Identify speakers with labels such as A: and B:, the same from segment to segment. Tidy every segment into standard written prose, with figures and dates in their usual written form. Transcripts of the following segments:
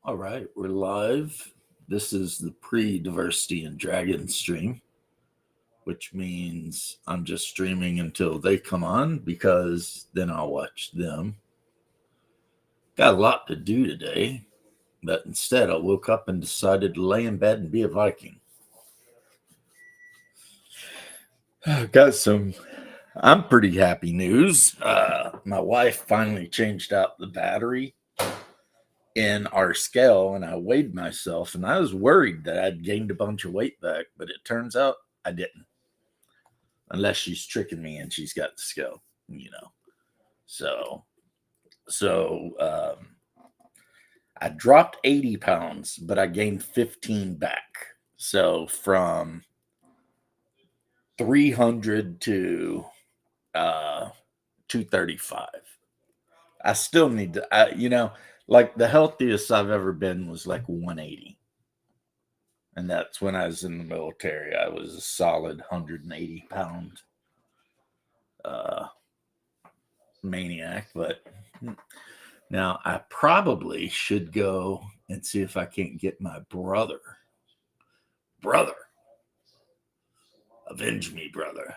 A: All right, we're live. This is the pre-diversity and dragon stream, which means I'm just streaming until they come on because then I'll watch them. Got a lot to do today, but instead I woke up and decided to lay in bed and be a Viking. Got some I'm pretty happy news. My wife finally changed out the battery in our scale, and I weighed myself, and I was worried that I'd gained a bunch of weight back, but it turns out I didn't. Unless she's tricking me and she's got the scale. So, so I dropped 80 pounds, but I gained 15 back. So from 300 to 235. I still need to, like the healthiest I've ever been was like 180. And that's when I was in the military. I was a solid 180-pound uh, maniac. But now I probably should go and see if I can't get my brother. Brother. Avenge me, brother.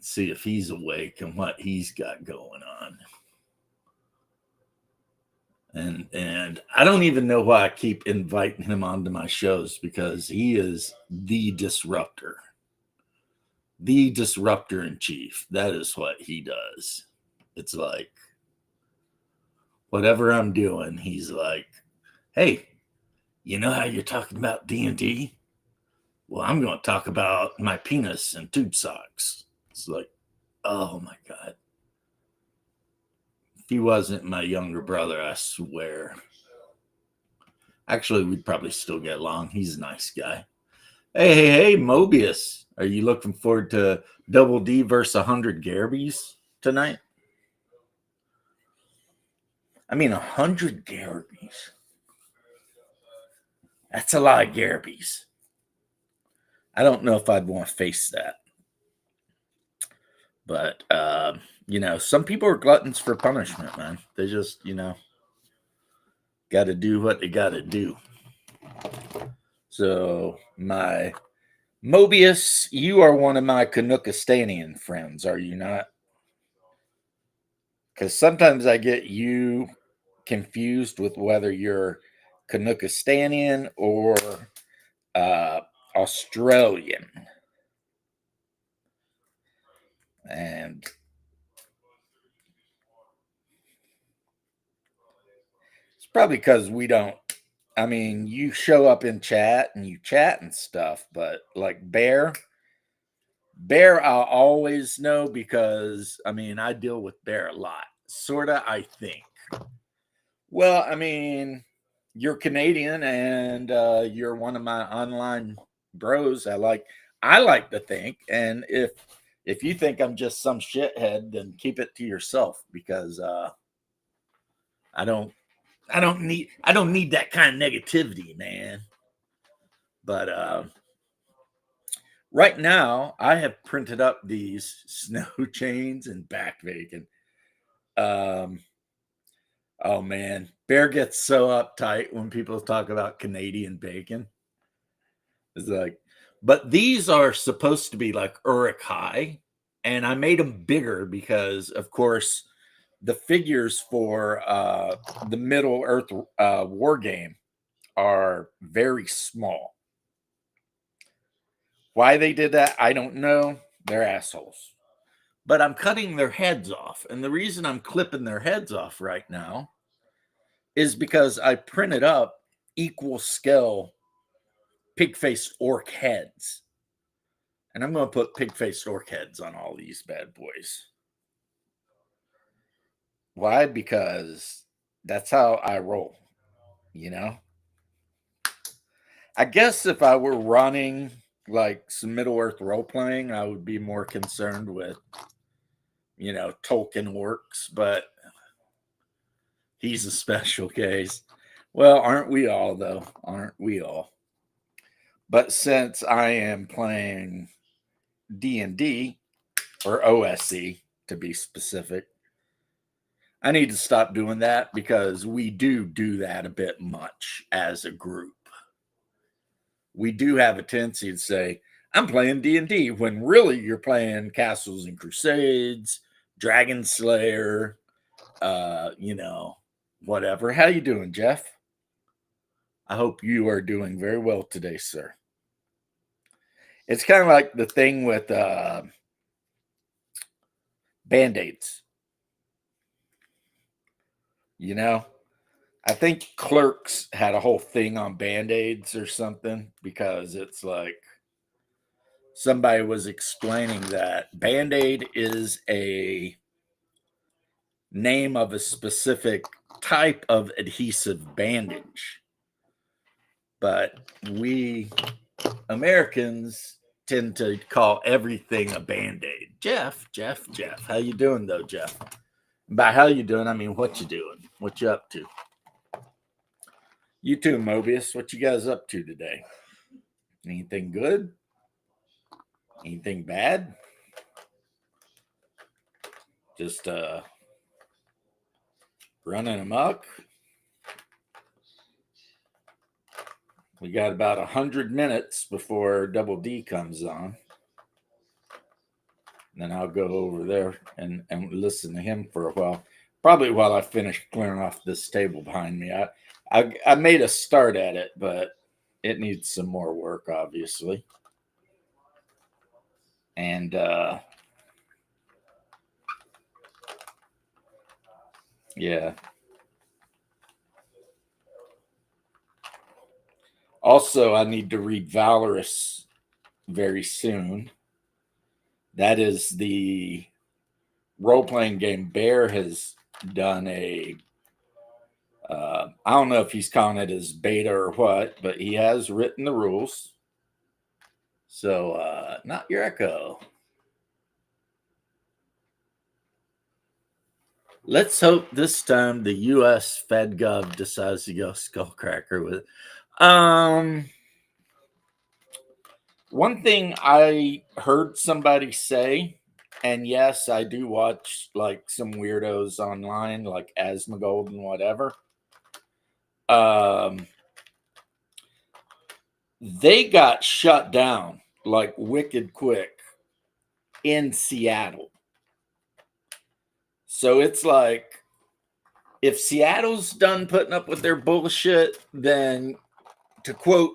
A: See if he's awake and what he's got going on. And I don't even know why I keep inviting him onto my shows, because he is the disruptor. The disruptor in chief. That is what he does. It's like whatever I'm doing, he's like, "Hey, you know how you're talking about D&D? Well, I'm going to talk about my penis and tube socks." It's like, oh my God. If he wasn't my younger brother, I swear. Actually, we'd probably still get along. He's a nice guy. Hey, Mobius. Are you looking forward to Double D versus 100 Garbies tonight? I mean, 100 Garbies. That's a lot of Garbies. I don't know if I'd want to face that. But, some people are gluttons for punishment, man. They just, got to do what they got to do. So, my Mobius, you are one of my Canuckistanian friends, are you not? Because sometimes I get you confused with whether you're Canuckistanian or Australian. And it's probably because we don't. I mean, you show up in chat and you chat and stuff, but like Bear, I'll always know because, I mean, I deal with Bear a lot. Sorta, I think. Well, I mean, you're Canadian and you're one of my online bros. I like to think, and if you think I'm just some shithead, then keep it to yourself, because I don't need that kind of negativity, man. But right now I have printed up these snow chains and back bacon. Oh man, Bear gets so uptight when people talk about Canadian bacon. It's like, but these are supposed to be like Uruk high, and I made them bigger because, of course, the figures for the Middle Earth war game are very small. Why they did that, I don't know. They're assholes. But I'm cutting their heads off, and the reason I'm clipping their heads off right now is because I printed up equal scale pig-faced orc heads. And I'm going to put pig-faced orc heads on all these bad boys. Why? Because that's how I roll, I guess if I were running like some Middle Earth role playing, I would be more concerned with, Tolkien works, but he's a special case. Well, aren't we all, though? Aren't we all? But since I am playing D&D, or OSC to be specific, I need to stop doing that because we do that a bit much as a group. We do have a tendency to say, I'm playing D&D, when really you're playing Castles and Crusades, Dragon Slayer, whatever. How you doing, Jeff? I hope you are doing very well today, sir. It's kind of like the thing with Band-Aids. I think Clerks had a whole thing on Band-Aids or something, because it's like somebody was explaining that Band-Aid is a name of a specific type of adhesive bandage. But we Americans tend to call everything a Band-Aid. Jeff, how you doing though, Jeff? By how you doing, I mean what you doing, what you up to. You too, Mobius, what you guys up to today? Anything good? Anything bad? Just running amok? We got about 100 minutes before Double D comes on. And then I'll go over there and listen to him for a while. Probably while I finish clearing off this table behind me. I made a start at it, but it needs some more work, obviously. And yeah. Also, I need to read Valorous very soon. That is the role-playing game Bear has done a I don't know if he's calling it his beta or what, but he has written the rules. So not your echo. Let's hope this time the US FedGov decides to go skullcracker with it. One thing I heard somebody say, and yes, I do watch like some weirdos online, like Asmongold and whatever. They got shut down like wicked quick in Seattle. So it's like, if Seattle's done putting up with their bullshit, then, to quote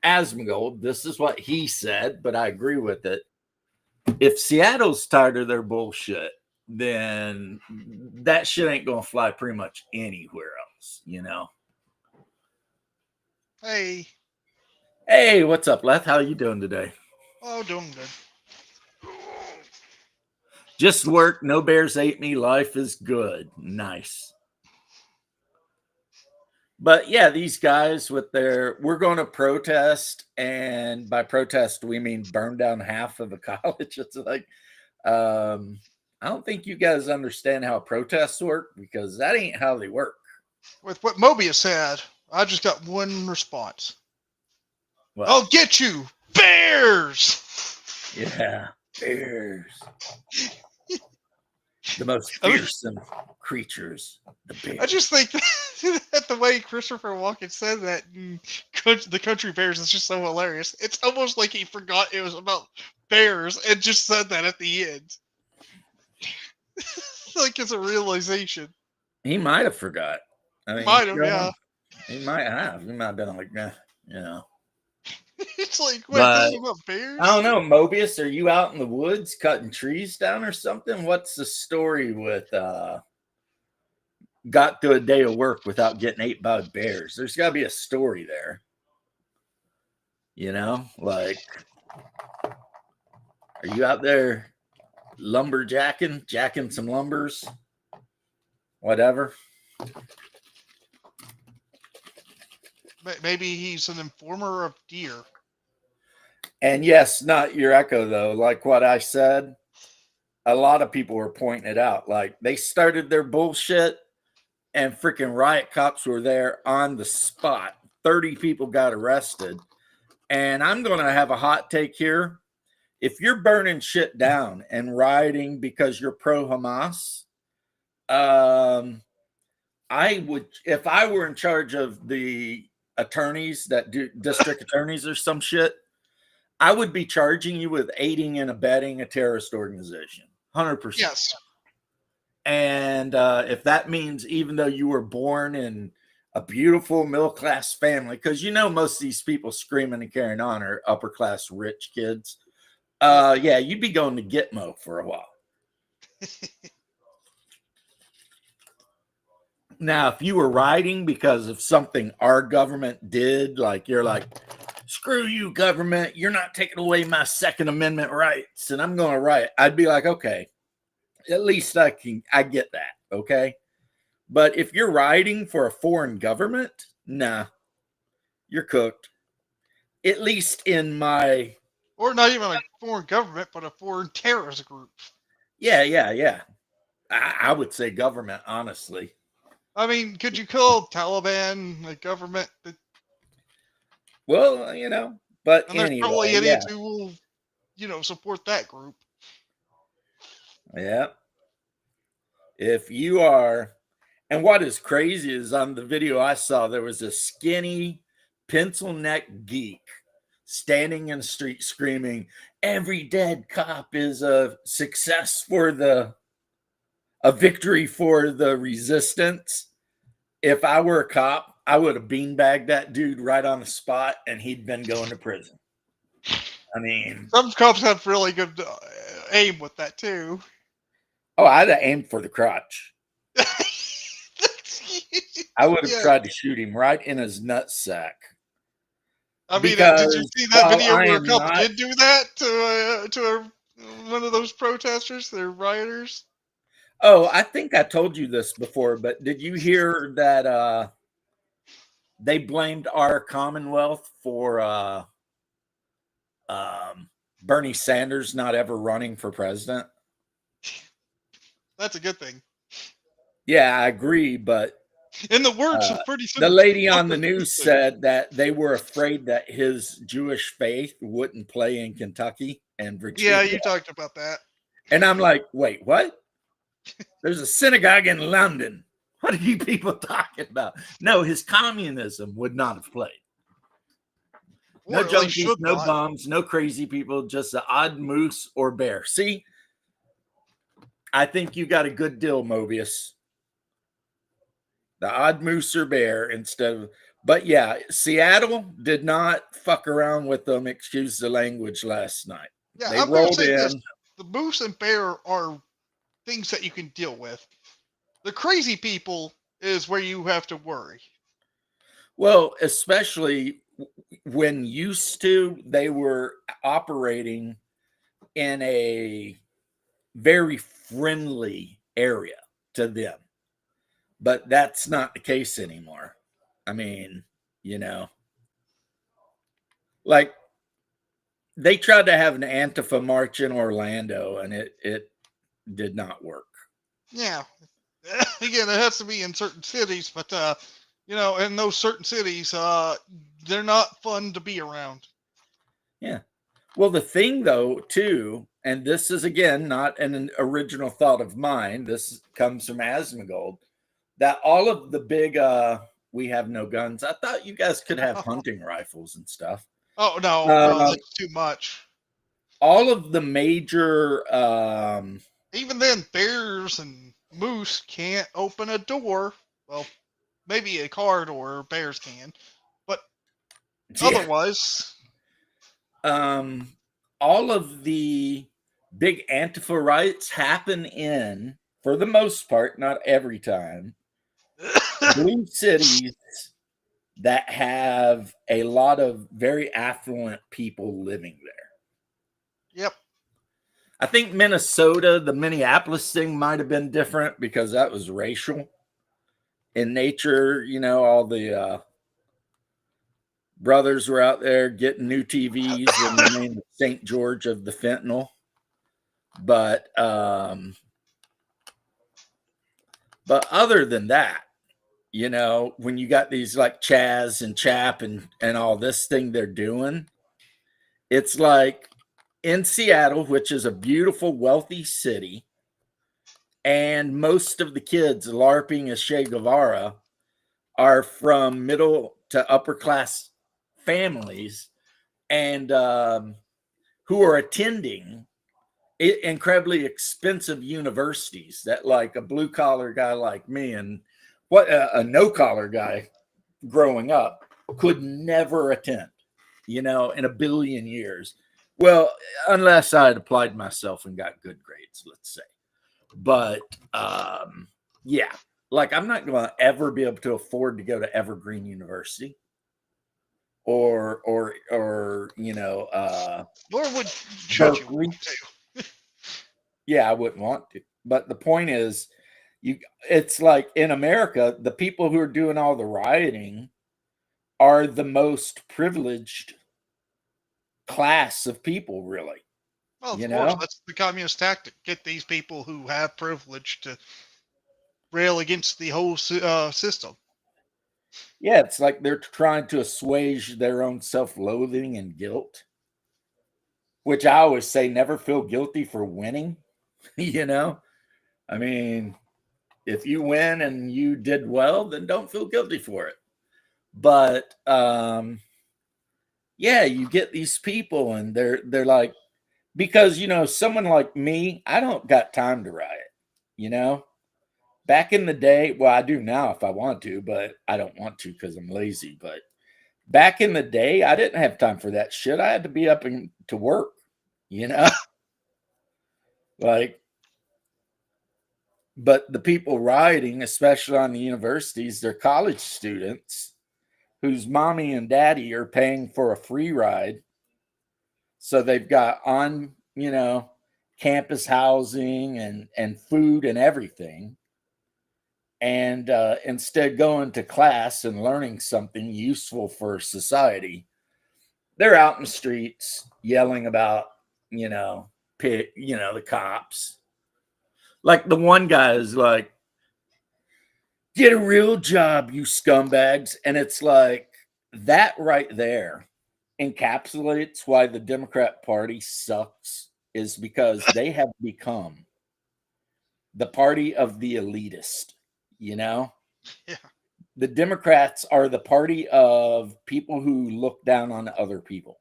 A: Asmongold, this is what he said, but I agree with it. If Seattle's tired of their bullshit, then that shit ain't gonna fly pretty much anywhere else, Hey, what's up, Leth? How you doing today?
B: Oh, doing good.
A: Just work. No bears ate me. Life is good. Nice. But yeah, these guys with we're going to protest, and by protest we mean burn down half of the college. It's like, I don't think you guys understand how protests work, because that ain't how they work.
B: With what Mobius said, I just got one response.
A: What?
B: I'll get you, bears.
A: Yeah, bears. The most fearsome creatures, the bears.
B: I just think that the way Christopher Walken said that in the country bears is just so hilarious. It's almost like he forgot it was about bears and just said that at the end. Like it's a realization.
A: He might have forgot. I mean,
B: Might have, yeah.
A: He might have. He might have been like,
B: It's like, wait, this is about bears?
A: I don't know, Mobius, are you out in the woods cutting trees down or something? What's the story with got through a day of work without getting ate by bears? There's got to be a story there. Like, are you out there jacking some lumbers? Whatever.
B: Maybe he's an informer of deer.
A: And yes, not your echo, though. Like what I said, a lot of people were pointing it out. Like, they started their bullshit, and freaking riot cops were there on the spot. 30 people got arrested. And I'm going to have a hot take here. If you're burning shit down and rioting because you're pro-Hamas, Um, I would, if I were in charge of the attorneys that do district attorneys or some shit, I would be charging you with aiding and abetting a terrorist organization, 100%.
B: Yes.
A: And if that means even though you were born in a beautiful middle class family, because you know most of these people screaming and carrying on are upper class rich kids. Yeah, you'd be going to Gitmo for a while. Now, if you were writing because of something our government did, like you're like, screw you, government, you're not taking away my Second Amendment rights, and I'm going to write, I'd be like, okay, at least I get that, okay? But if you're writing for a foreign government, nah, you're cooked. At least in my,
B: Or not even a foreign government, but a foreign terrorist group.
A: yeah. I would say government, honestly.
B: I mean, could you call Taliban a government?
A: Well, you know, but
B: And there's probably
A: anyway, yeah,
B: idiots who will, support that group.
A: yeah. If you are, and what is crazy is on the video I saw, there was a skinny pencil neck geek standing in the street screaming, every dead cop is a success for a victory for the resistance. If I were a cop, I would have beanbagged that dude right on the spot and he'd been going to prison. I mean,
B: Some cops have really good aim with that too.
A: oh, I'd have aimed for the crotch. I would have
B: Yeah.
A: tried to shoot him right in his nutsack.
B: I mean, did you
A: Because
B: see that
A: while
B: video
A: I
B: where a
A: am
B: cop
A: not,
B: did do that to one of those protesters? They're rioters.
A: oh, I think I told you this before, but did you hear that they blamed our Commonwealth for Bernie Sanders not ever running for president?
B: That's a good thing.
A: Yeah, I agree, but
B: In the words of pretty soon,
A: the lady on the
B: that's a good
A: news
B: thing.
A: said that they were afraid that his Jewish faith wouldn't play in Kentucky and Virginia.
B: Yeah, you talked about that.
A: And I'm like, wait, what? There's a synagogue in London. What are you people talking about? No, his communism would not have played. No
B: Or at least
A: junkies,
B: should
A: no
B: not.
A: bums, no crazy people, just an odd moose or bear. See, I think you got a good deal, Mobius. The odd moose or bear instead of, but yeah, Seattle did not fuck around with them, excuse the language, last night.
B: Yeah,
A: They
B: I'm going to
A: rolled
B: say this.
A: in.
B: The moose and bear are things that you can deal with. The crazy people is where you have to worry.
A: Well, especially when used to, they were operating in a very friendly area to them. But that's not the case anymore. I mean, you know, like they tried to have an Antifa march in Orlando and it did not work.
B: Yeah. Again, it has to be in certain cities, but in those certain cities, they're not fun to be around.
A: Yeah. Well, the thing though, too, and this is again not an original thought of mine, this comes from Asmongold, that all of the big we have no guns. I thought you guys could have hunting rifles and stuff.
B: Oh no,
A: Um,
B: that's too much.
A: all of the major
B: Even then, bears and moose can't open a door. Well, maybe a car door, bears can, but otherwise,
A: all of the big Antifa riots happen in, for the most part, not every time, blue cities that have a lot of very affluent people living there.
B: yep.
A: I think Minnesota, the Minneapolis thing might have been different because that was racial in nature. You know, all the brothers were out there getting new TVs in the name of St. George of the fentanyl. But other than that, you know, when you got these like Chaz and Chap and all this thing they're doing, it's like in Seattle, which is a beautiful, wealthy city, and most of the kids LARPing as Che Guevara are from middle to upper class families, and who are attending incredibly expensive universities that, like, a blue collar guy like me and what a no collar guy growing up could never attend, in a billion years. Well, unless I had applied myself and got good grades, let's say. But yeah, like, I'm not going to ever be able to afford to go to Evergreen University or
B: Nor would should you
A: Berkeley.
B: want to.
A: Yeah, I wouldn't want to. But the point is, it's like in America, the people who are doing all the rioting are the most privileged class of people, really.
B: Well, of
A: You
B: course,
A: know?
B: that's the communist tactic. Get these people who have privilege to rail against the whole system.
A: Yeah, it's like they're trying to assuage their own self-loathing and guilt, which I always say never feel guilty for winning. you know? I mean, if you win and you did well, then don't feel guilty for it. But yeah, you get these people and they're like, because someone like me, I don't got time to riot, you know? Back in the day, well, I do now if I want to, but I don't want to because I'm lazy. But back in the day, I didn't have time for that shit. I had to be up and to work, you know? Like, but the people rioting, especially on the universities, they're college students whose mommy and daddy are paying for a free ride. So they've got on, campus housing and food and everything. And instead going to class and learning something useful for society, they're out in the streets yelling about, the cops. Like the one guy is like, "Get a real job, you scumbags," and it's like that right there encapsulates why the Democrat Party sucks. Is because they have become the party of the elitist. You know,
B: Yeah.
A: the Democrats are the party of people who look down on other people.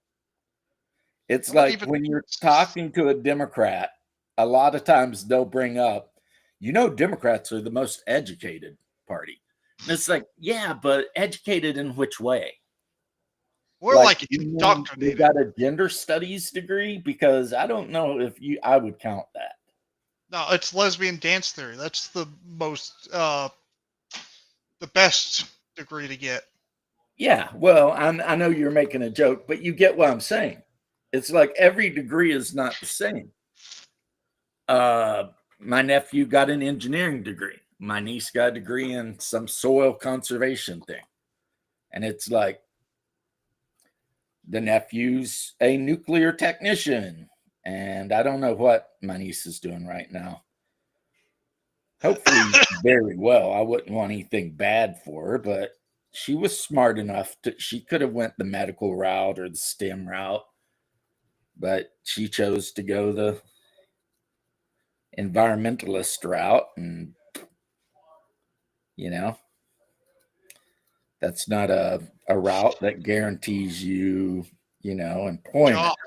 A: It's
B: Not
A: like
B: even.
A: when you're talking to a Democrat, a lot of times they'll bring up, Democrats are the most educated party. And it's like, yeah, but educated in which way?
B: We're
A: Like,
B: like
A: you mean they
B: indoctrinated.
A: got a gender studies degree? Because I don't know if I would count that.
B: No, it's lesbian dance theory. That's the most, the best degree to get.
A: Yeah, well, I know you're making a joke, but you get what I'm saying. It's like every degree is not the same. My nephew got an engineering degree. My niece got a degree in some soil conservation thing. And it's like the nephew's a nuclear technician. And I don't know what my niece is doing right now. Hopefully, very well. I wouldn't want anything bad for her, but she was smart enough she could have went the medical route or the STEM route, but she chose to go the environmentalist route. And, you know, that's not a route that guarantees you, employment.
B: Jobs.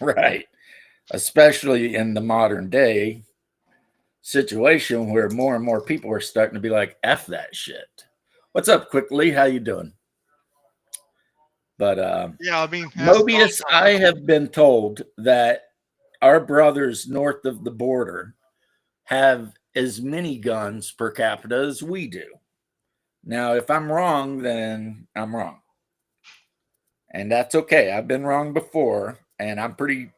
A: Right. Especially in the modern day situation where more and more people are starting to be like, F that shit. What's up, Quickly? How you doing? But
B: Yeah, I mean, as a dog
A: Mobius, I
B: farmer.
A: have been told that our brothers north of the border have as many guns per capita as we do. Now, if I'm wrong, then I'm wrong. And that's okay. I've been wrong before, and I'm pretty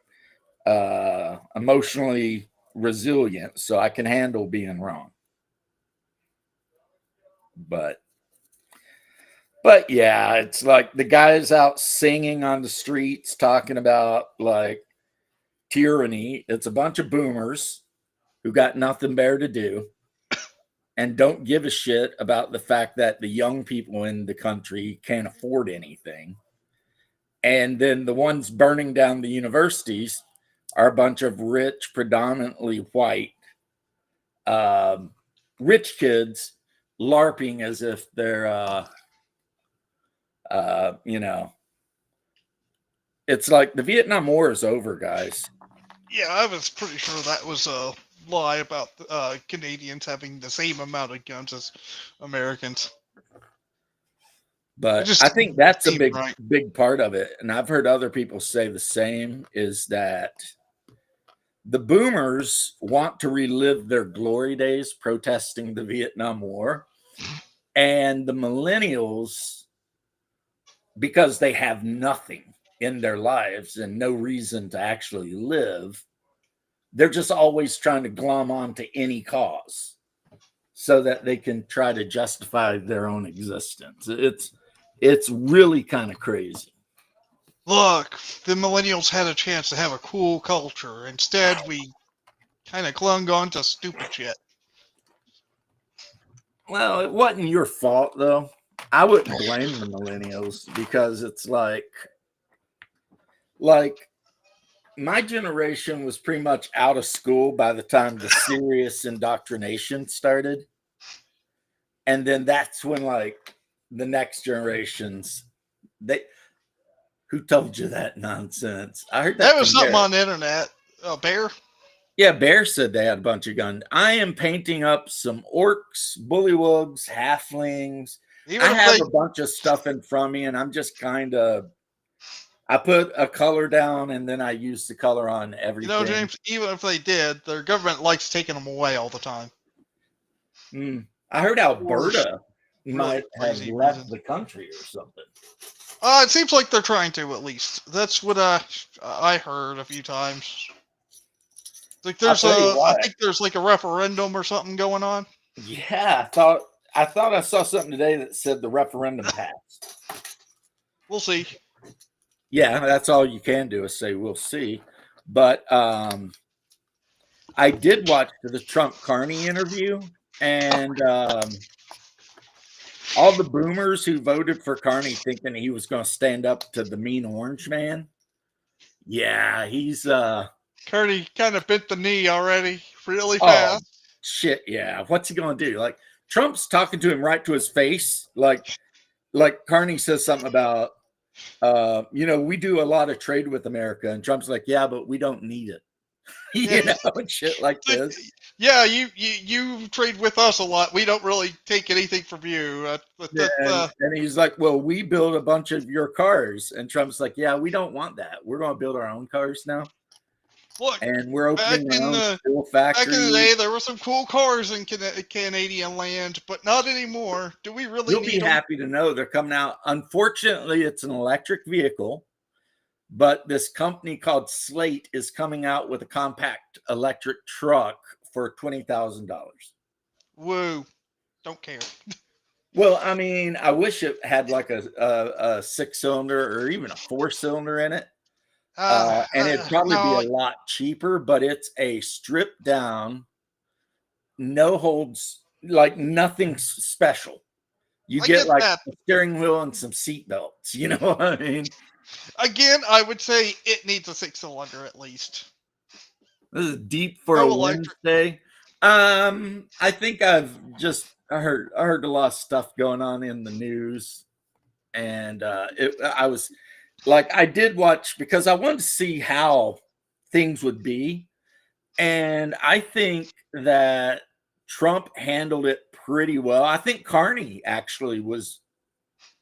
A: emotionally resilient, so I can handle being wrong. But yeah, it's like the guys out singing on the streets talking about like tyranny. It's a bunch of boomers who got nothing better to do and don't give a shit about the fact that the young people in the country can't afford anything. And then the ones burning down the universities are a bunch of rich, predominantly white rich kids LARPing as if they're, it's like the Vietnam War is over, guys.
B: Yeah, I was pretty sure that was a lie about Canadians having the same amount of guns as Americans. It
A: But
B: just
A: I think that's a
B: seemed
A: big,
B: right.
A: big part of it. And I've heard other people say the same, is that the boomers want to relive their glory days protesting the Vietnam War. And the millennials, because they have nothing in their lives and no reason to actually live, they're just always trying to glom on to any cause so that they can try to justify their own existence. It's really kind of crazy.
B: Look, the millennials had a chance to have a cool culture. Instead, we kind of clung on to stupid shit.
A: Well, it wasn't your fault though. I wouldn't blame the millennials because it's like my generation was pretty much out of school by the time the serious indoctrination started. And then that's when like the next generations, they who told you that nonsense? I heard
B: That
A: that
B: was
A: from
B: something
A: Bear.
B: on the internet. Bear?
A: Yeah, Bear said they had a bunch of guns. I am painting up some orcs, bullywugs, halflings.
B: Even
A: I
B: if
A: have
B: they,
A: a bunch of stuff in front of me, and I'm just kind of. I put a color down, and then I use the color on everything.
B: James, even if they did, their government likes taking them away all the time.
A: I heard
B: For
A: Alberta
B: really
A: might have
B: crazy
A: left
B: reasons.
A: the country or something.
B: It seems like they're trying to, at least. That's what I heard a few times. Like
A: I'll tell you
B: I
A: what.
B: think there's like a referendum or something going on.
A: Yeah, I thought I saw something today that said the referendum passed.
B: We'll see.
A: Yeah, that's all you can do is say we'll see. But I did watch the Trump Carney interview, and all the boomers who voted for Carney thinking he was going to stand up to the mean orange man. Yeah, he's
B: Carney kind of bent the knee already, really
A: oh
B: fast.
A: shit, yeah. What's he going to do? Like Trump's talking to him right to his face. Like Carney says something about we do a lot of trade with America, and Trump's like, yeah, but we don't need it.
B: Yeah.
A: And shit like this.
B: Yeah, you trade with us a lot. We don't really take anything from you.
A: And he's like, well, we build a bunch of your cars. And Trump's like, yeah, we don't want that. We're going to build our own cars now.
B: Look,
A: And we're
B: back
A: opening our
B: in
A: own
B: the
A: steel
B: back in
A: factory.
B: the day, there were some cool cars in Canadian land, but not anymore. Do we really
A: You'll be
B: need them?
A: happy to know they're coming out. Unfortunately, it's an electric vehicle, but this company called Slate is coming out with a compact electric truck for $20,000.
B: Woo! Don't care.
A: Well, I mean, I wish it had like a 6-cylinder or even a 4-cylinder in it. And it'd probably be a
B: No,
A: lot cheaper, but it's a stripped down, no holds, like nothing special. You
B: I
A: get
B: get
A: like
B: that.
A: a steering wheel and some seat belts. You know what I mean?
B: Again, I would say it needs a 6-cylinder at least.
A: This is deep for
B: No
A: a
B: electric.
A: Wednesday. I think I heard a lot of stuff going on in the news, and I was like, I did watch because I wanted to see how things would be, and I think that Trump handled it pretty well. I think Carney actually was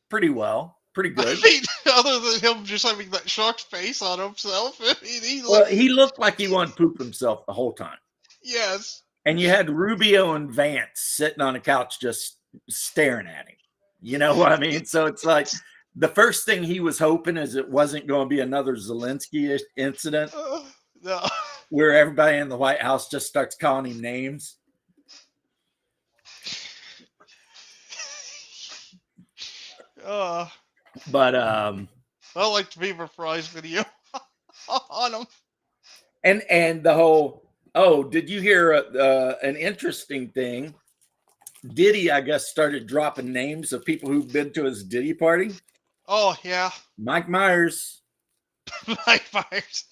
A: pretty good.
B: I mean, other than him just having that shocked face on himself, I mean, he
A: Well,
B: looked.
A: he looked like he wanted to poop himself the whole time.
B: Yes.
A: And you had Rubio and Vance sitting on a couch just staring at him. You know what I mean? So it's like the first thing he was hoping is it wasn't going to be another Zelensky incident
B: No.
A: where everybody in the White House just starts calling him names. But
B: I like the Beaver Fries video on him.
A: and the whole did you hear an interesting thing? Diddy, I guess, started dropping names of people who've been to his Diddy party.
B: Oh yeah,
A: Mike Myers.
B: Mike Myers.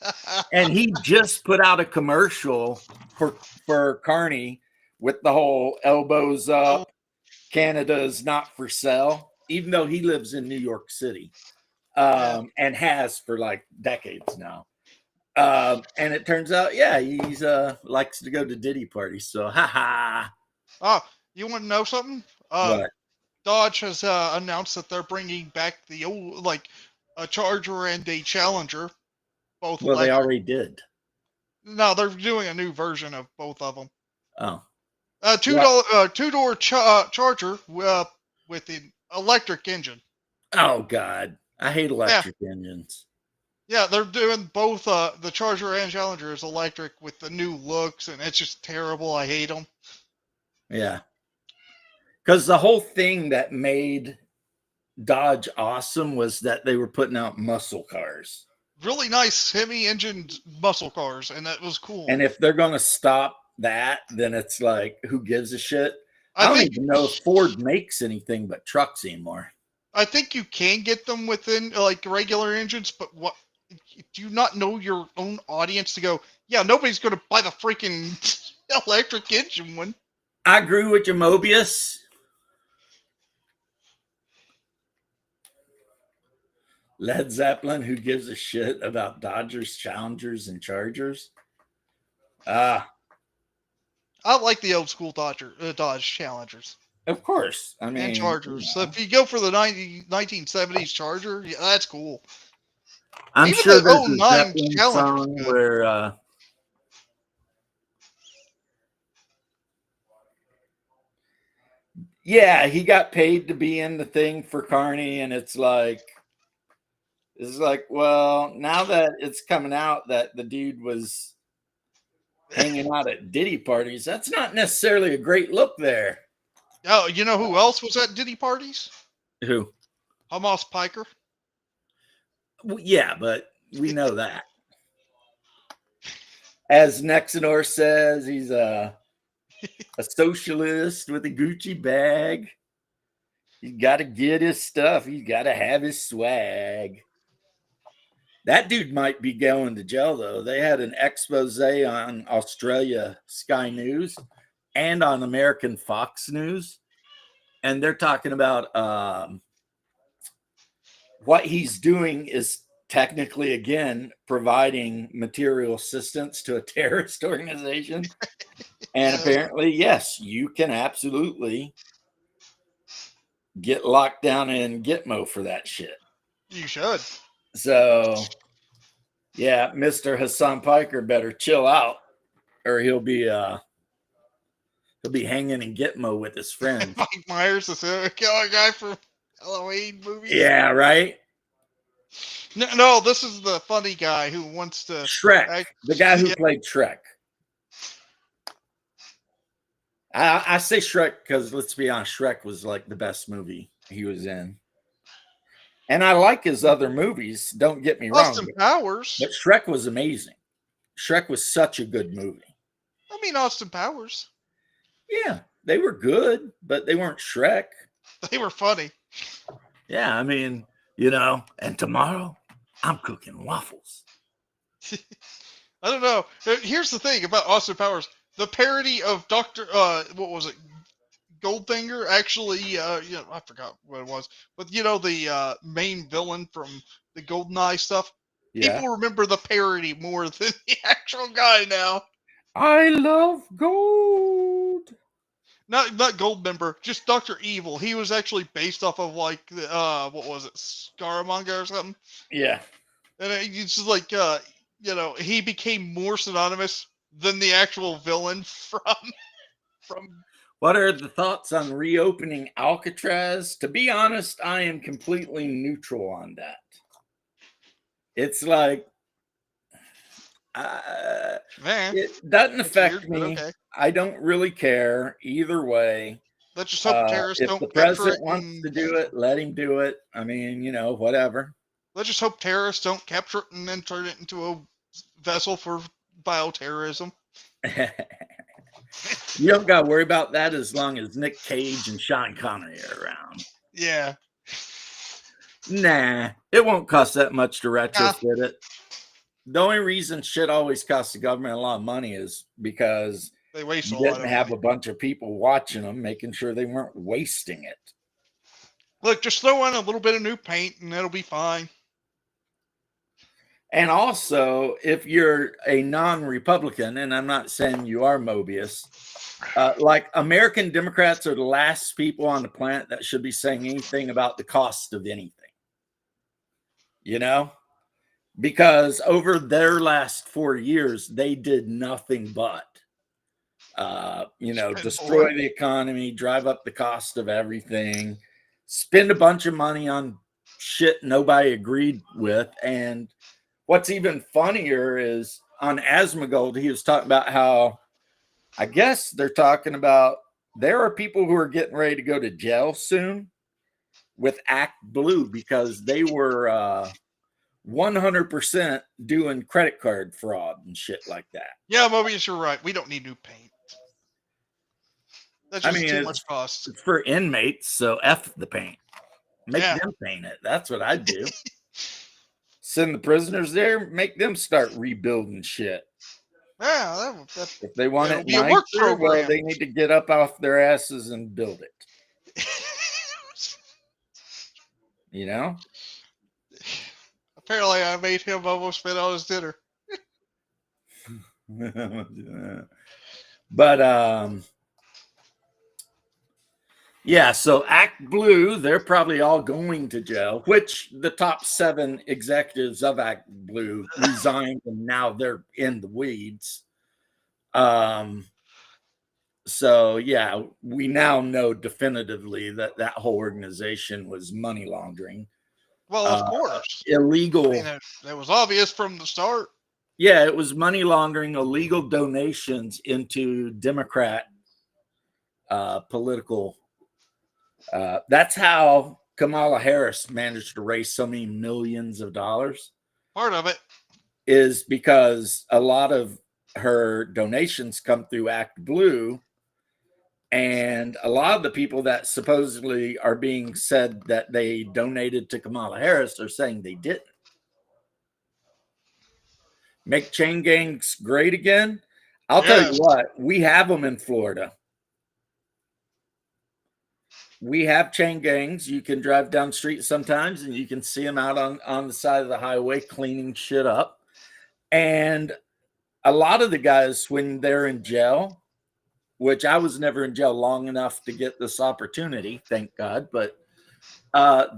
A: And he just put out a commercial for Carney with the whole elbows
B: Oh,
A: up. Canada is not for sale, even though he lives in New York City,
B: yeah.
A: and has for like decades now. And it turns out, yeah, he's likes to go to Diddy parties. So, haha.
B: Oh, you want to know something?
A: What?
B: Dodge has announced that they're bringing back the old, like, a Charger and a Challenger, both
A: Well, they
B: electric.
A: already did.
B: No, they're doing a new version of both of them.
A: Oh,
B: Two
A: what?
B: dollar, two-door Charger with an electric engine.
A: Oh God, I hate
B: Yeah,
A: electric engines.
B: yeah, they're doing both. The Charger and Challenger is electric with the new looks, and it's just terrible. I hate them.
A: Yeah, because the whole thing that made Dodge awesome was that they were putting out muscle cars.
B: Really nice Hemi-engined muscle cars, and that was cool.
A: And if they're going to stop that, then it's like, who gives a shit?
B: I
A: I don't
B: think
A: even know if Ford makes anything but trucks anymore.
B: I think you can get them within like regular engines, but what do you not know your own audience to go? Yeah, nobody's going to buy the freaking electric engine one.
A: I agree with you, Mobius. Led Zeppelin, who gives a shit about Dodgers, Challengers, and Chargers? Ah,
B: I like the old school Dodge Challengers
A: of course. I
B: and
A: mean,
B: Chargers. So if you go for the 1970s Charger, yeah, that's cool.
A: I'm
B: Even
A: sure
B: the
A: there's a
B: '09
A: Zeppelin
B: Challenger's
A: song
B: good.
A: where, yeah, he got paid to be in the thing for Carney, and it's like, well, now that it's coming out that the dude was hanging out at Diddy parties, that's not necessarily a great look there.
B: Oh, you know who else was at Diddy parties?
A: Who?
B: Hamas Piker.
A: Well, yeah, but we know that. As Nexanor says, he's a socialist with a Gucci bag. He's got to get his stuff. He's got to have his swag. That dude might be going to jail, though. They had an expose on Australia Sky News and on American Fox News. And they're talking about what he's doing is technically, again, providing material assistance to a terrorist organization. And
B: Yes,
A: apparently, yes, you can absolutely get locked down in Gitmo for that shit.
B: you should.
A: So, yeah, Mr. Hassan Piker better chill out, or he'll be hanging in Gitmo with his friends.
B: Mike Myers, the serial killer guy from Halloween movies.
A: Yeah, right.
B: No, no, this is the funny guy who wants to
A: Shrek,
B: act.
A: the guy who
B: Yeah,
A: played Shrek. I say Shrek because let's be honest, Shrek was like the best movie he was in. And I like his other movies, don't get me wrong,
B: Austin Powers.
A: but Shrek was amazing. Shrek was such a good movie.
B: I mean, Austin Powers.
A: Yeah, they were good, but they weren't Shrek.
B: They were funny.
A: Yeah, I mean, and tomorrow I'm cooking waffles.
B: I don't know. Here's the thing about Austin Powers: the parody of Doctor, what was it, Goldfinger? Actually, I forgot what it was, but the main villain from the GoldenEye stuff.
A: Yeah.
B: People remember the parody more than the actual guy now.
A: I love gold.
B: Not Goldmember, just Doctor Evil. He was actually based off of like what was it, Scaramanga or something.
A: Yeah.
B: And it's just like he became more synonymous than the actual villain from.
A: What are the thoughts on reopening Alcatraz? To be honest, I am completely neutral on that. It's like
B: Man,
A: it doesn't affect
B: weird, but
A: me.
B: okay.
A: I don't really care either way.
B: Let's just hope terrorists
A: If
B: don't
A: the
B: capture it.
A: president wants to do it, let him do it. I mean, whatever.
B: Let's just hope terrorists don't capture it and then turn it into a vessel for bioterrorism.
A: You don't got to worry about that as long as Nick Cage and Sean Connery are around.
B: Yeah.
A: Nah, it won't cost that much to retrofit it. The only reason shit always costs the government a lot of money is because
B: They waste
A: You
B: a lot
A: didn't
B: of
A: have
B: money.
A: a bunch of people watching them, making sure they weren't wasting it.
B: Look, just throw in a little bit of new paint and it'll be fine.
A: And also, if you're a non-Republican, and I'm not saying you are, Mobius, like American Democrats are the last people on the planet that should be saying anything about the cost of anything. You know, because over their last 4 years, they did nothing but,
B: Spend more.
A: destroy the economy, drive up the cost of everything, spend a bunch of money on shit nobody agreed with. And what's even funnier is on Asmongold, he was talking about how I guess they're talking about there are people who are getting ready to go to jail soon with Act Blue because they were 100% doing credit card fraud and shit like that.
B: Yeah, Mobius, you're right. We don't need new paint. That's
A: I
B: just
A: mean,
B: too much cost.
A: it's for inmates, so F the paint. Make
B: Yeah.
A: them paint it. That's what I'd do. Send the prisoners there, make them start rebuilding shit.
B: Yeah,
A: If they want
B: that'll
A: it
B: be a work
A: nicer, well,
B: program.
A: they need to get up off their asses and build it. You know?
B: Apparently, I made him almost spit out his dinner.
A: But yeah, so Act Blue, they're probably all going to jail, which the top 7 executives of Act Blue resigned and now they're in the weeds. So yeah, we now know definitively that that whole organization was money laundering,
B: Well, of course. I
A: illegal.
B: mean, that was obvious from the start.
A: Yeah, it was money laundering, illegal donations into Democrat political. That's how Kamala Harris managed to raise so many millions of dollars.
B: Part of it.
A: Is because a lot of her donations come through Act Blue, and a lot of the people that supposedly are being said that they donated to Kamala Harris are saying they didn't. Make chain gangs great again. I'll tell you
B: Yes.
A: what, we have them in Florida. We have chain gangs. You can drive down the street sometimes and you can see them out on the side of the highway cleaning shit up. And a lot of the guys, when they're in jail, which I was never in jail long enough to get this opportunity, thank God, but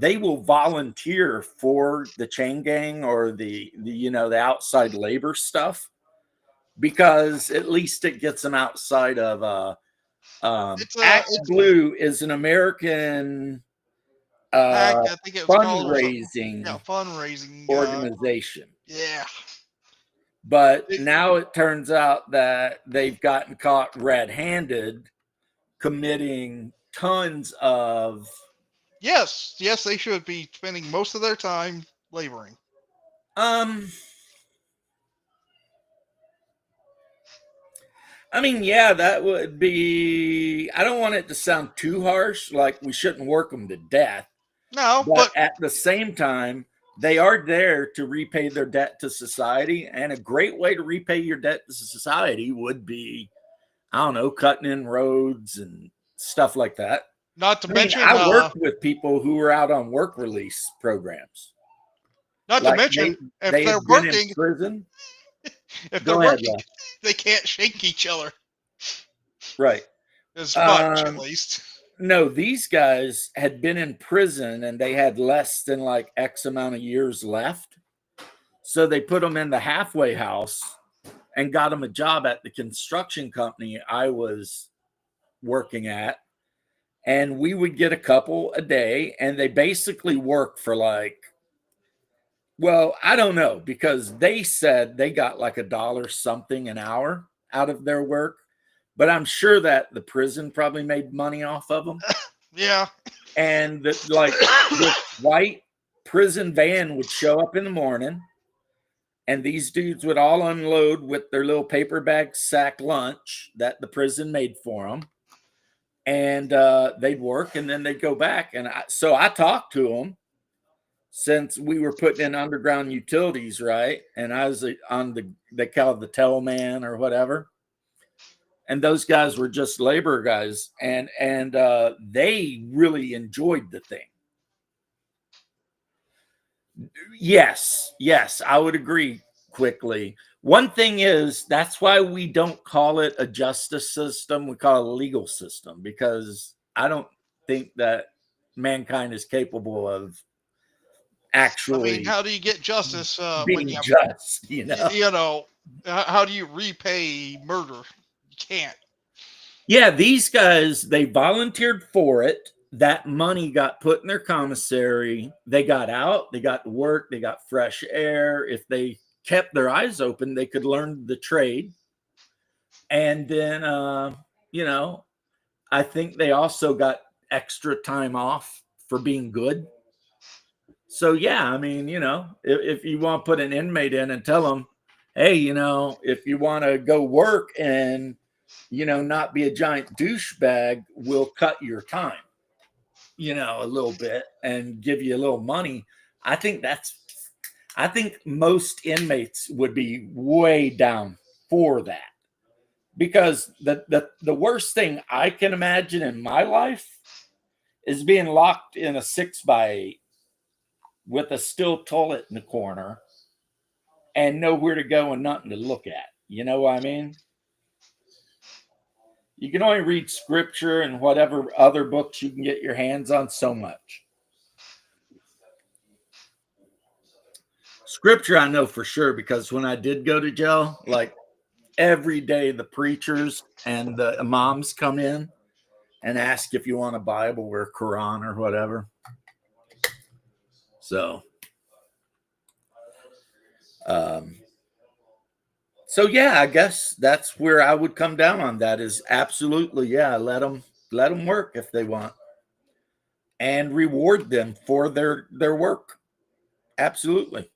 A: they will volunteer for the chain gang or the outside labor stuff because at least it gets them outside of Act
B: It's
A: Blue is an American
B: PAC. I think it was called or something.
A: fundraising
B: Yeah, fundraising.
A: organization.
B: Yeah.
A: But now it turns out that they've gotten caught red-handed committing tons of
B: Yes, they should be spending most of their time laboring.
A: I mean, yeah, that would be, I don't want it to sound too harsh, like we shouldn't work them to death,
B: No,
A: but
B: but
A: at the same time, they are there to repay their debt to society, and a great way to repay your debt to society would be, I don't know, cutting in roads and stuff like that.
B: not to
A: I mean,
B: mention,
A: I worked with people who were out on work release programs. Like
B: if
A: they
B: they're
A: had been in
B: working,
A: prison. Go ahead, Rob.
B: they can't shake each other
A: Right.
B: as much, at least.
A: No, these guys had been in prison and they had less than like X amount of years left. So they put them in the halfway house and got them a job at the construction company I was working at. And we would get a couple a day, and they basically work for like, well, I don't know, because they said they got like $1 something an hour out of their work, but I'm sure that the prison probably made money off of them.
B: Yeah.
A: And that, like, this white prison van would show up in the morning, and these dudes would all unload with their little paper bag sack lunch that the prison made for them. And they'd work, and then they'd go back. And so I talked to them since we were putting in underground utilities, right? And I was on they call it the tailman or whatever. and those guys were just labor guys, and they really enjoyed the thing. Yes, yes, I would agree quickly. One thing is that's why we don't call it a justice system, we call it a legal system, because I don't think that mankind is capable of
B: I mean,
A: actually
B: how do you get justice when
A: being just,
B: you know, how do you repay murder? You can't.
A: Yeah, these guys, they volunteered for it. That money got put in their commissary. They got out, they got to work, they got fresh air. If they kept their eyes open, they could learn the trade. And then, you know, I think they also got extra time off for being good. So, yeah, I mean, if you want to put an inmate in and tell them, hey, if you want to go work and not be a giant douchebag, we'll cut your time, a little bit and give you a little money. I think I think most inmates would be way down for that, because the worst thing I can imagine in my life is being locked in a 6x8 with a still toilet in the corner and nowhere to go and nothing to look at. You know what I mean? You can only read scripture and whatever other books you can get your hands on so much. Scripture, I know for sure, because when I did go to jail, like every day, the preachers and the imams come in and ask if you want a Bible or Quran or whatever. So, um, yeah, I guess that's where I would come down on that. Is absolutely, yeah, let them work if they want, and reward them for their work. Absolutely.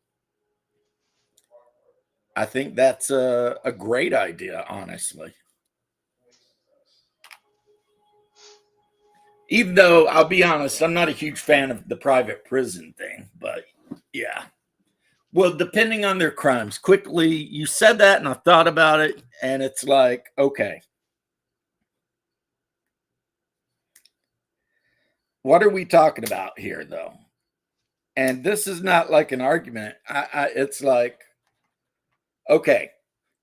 A: I think that's a great idea, honestly. Even though I'll be honest, I'm not a huge fan of the private prison thing, but yeah. Well, depending on their crimes. Quickly, you said that and I thought about it, and it's like, okay, what are we talking about here, though? And this is not like an argument. It's like, okay,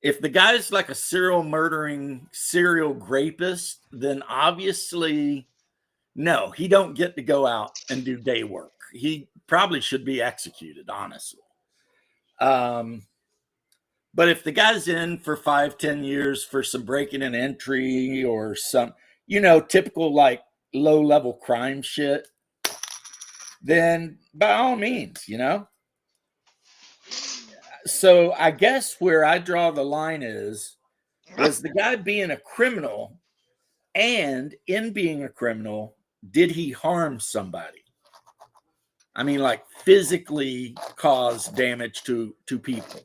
A: if the guy's like a serial murdering, serial rapist, then obviously, no, he don't get to go out and do day work. He probably should be executed, honestly. Um, but if the guy's in for 5, 10 years for some breaking and entry or some, typical like low level crime shit, then by all means. So I guess where I draw the line is, was the guy being a criminal, and in being a criminal, did he harm somebody? I mean, like physically cause damage to people.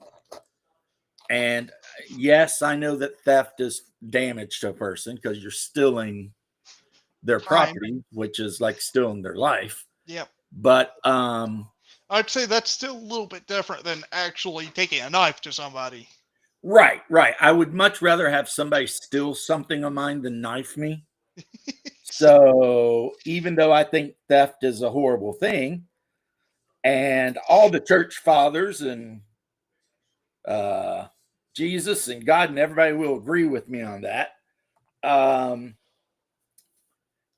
A: And yes, I know that theft is damage to a person because you're stealing their
B: Time.
A: property, which is like stealing their life.
B: Yep.
A: But
B: I'd say that's still a little bit different than actually taking a knife to somebody.
A: right. I would much rather have somebody steal something of mine than knife me. So even though I think theft is a horrible thing, and all the church fathers and uh, Jesus and God and everybody will agree with me on that. Um,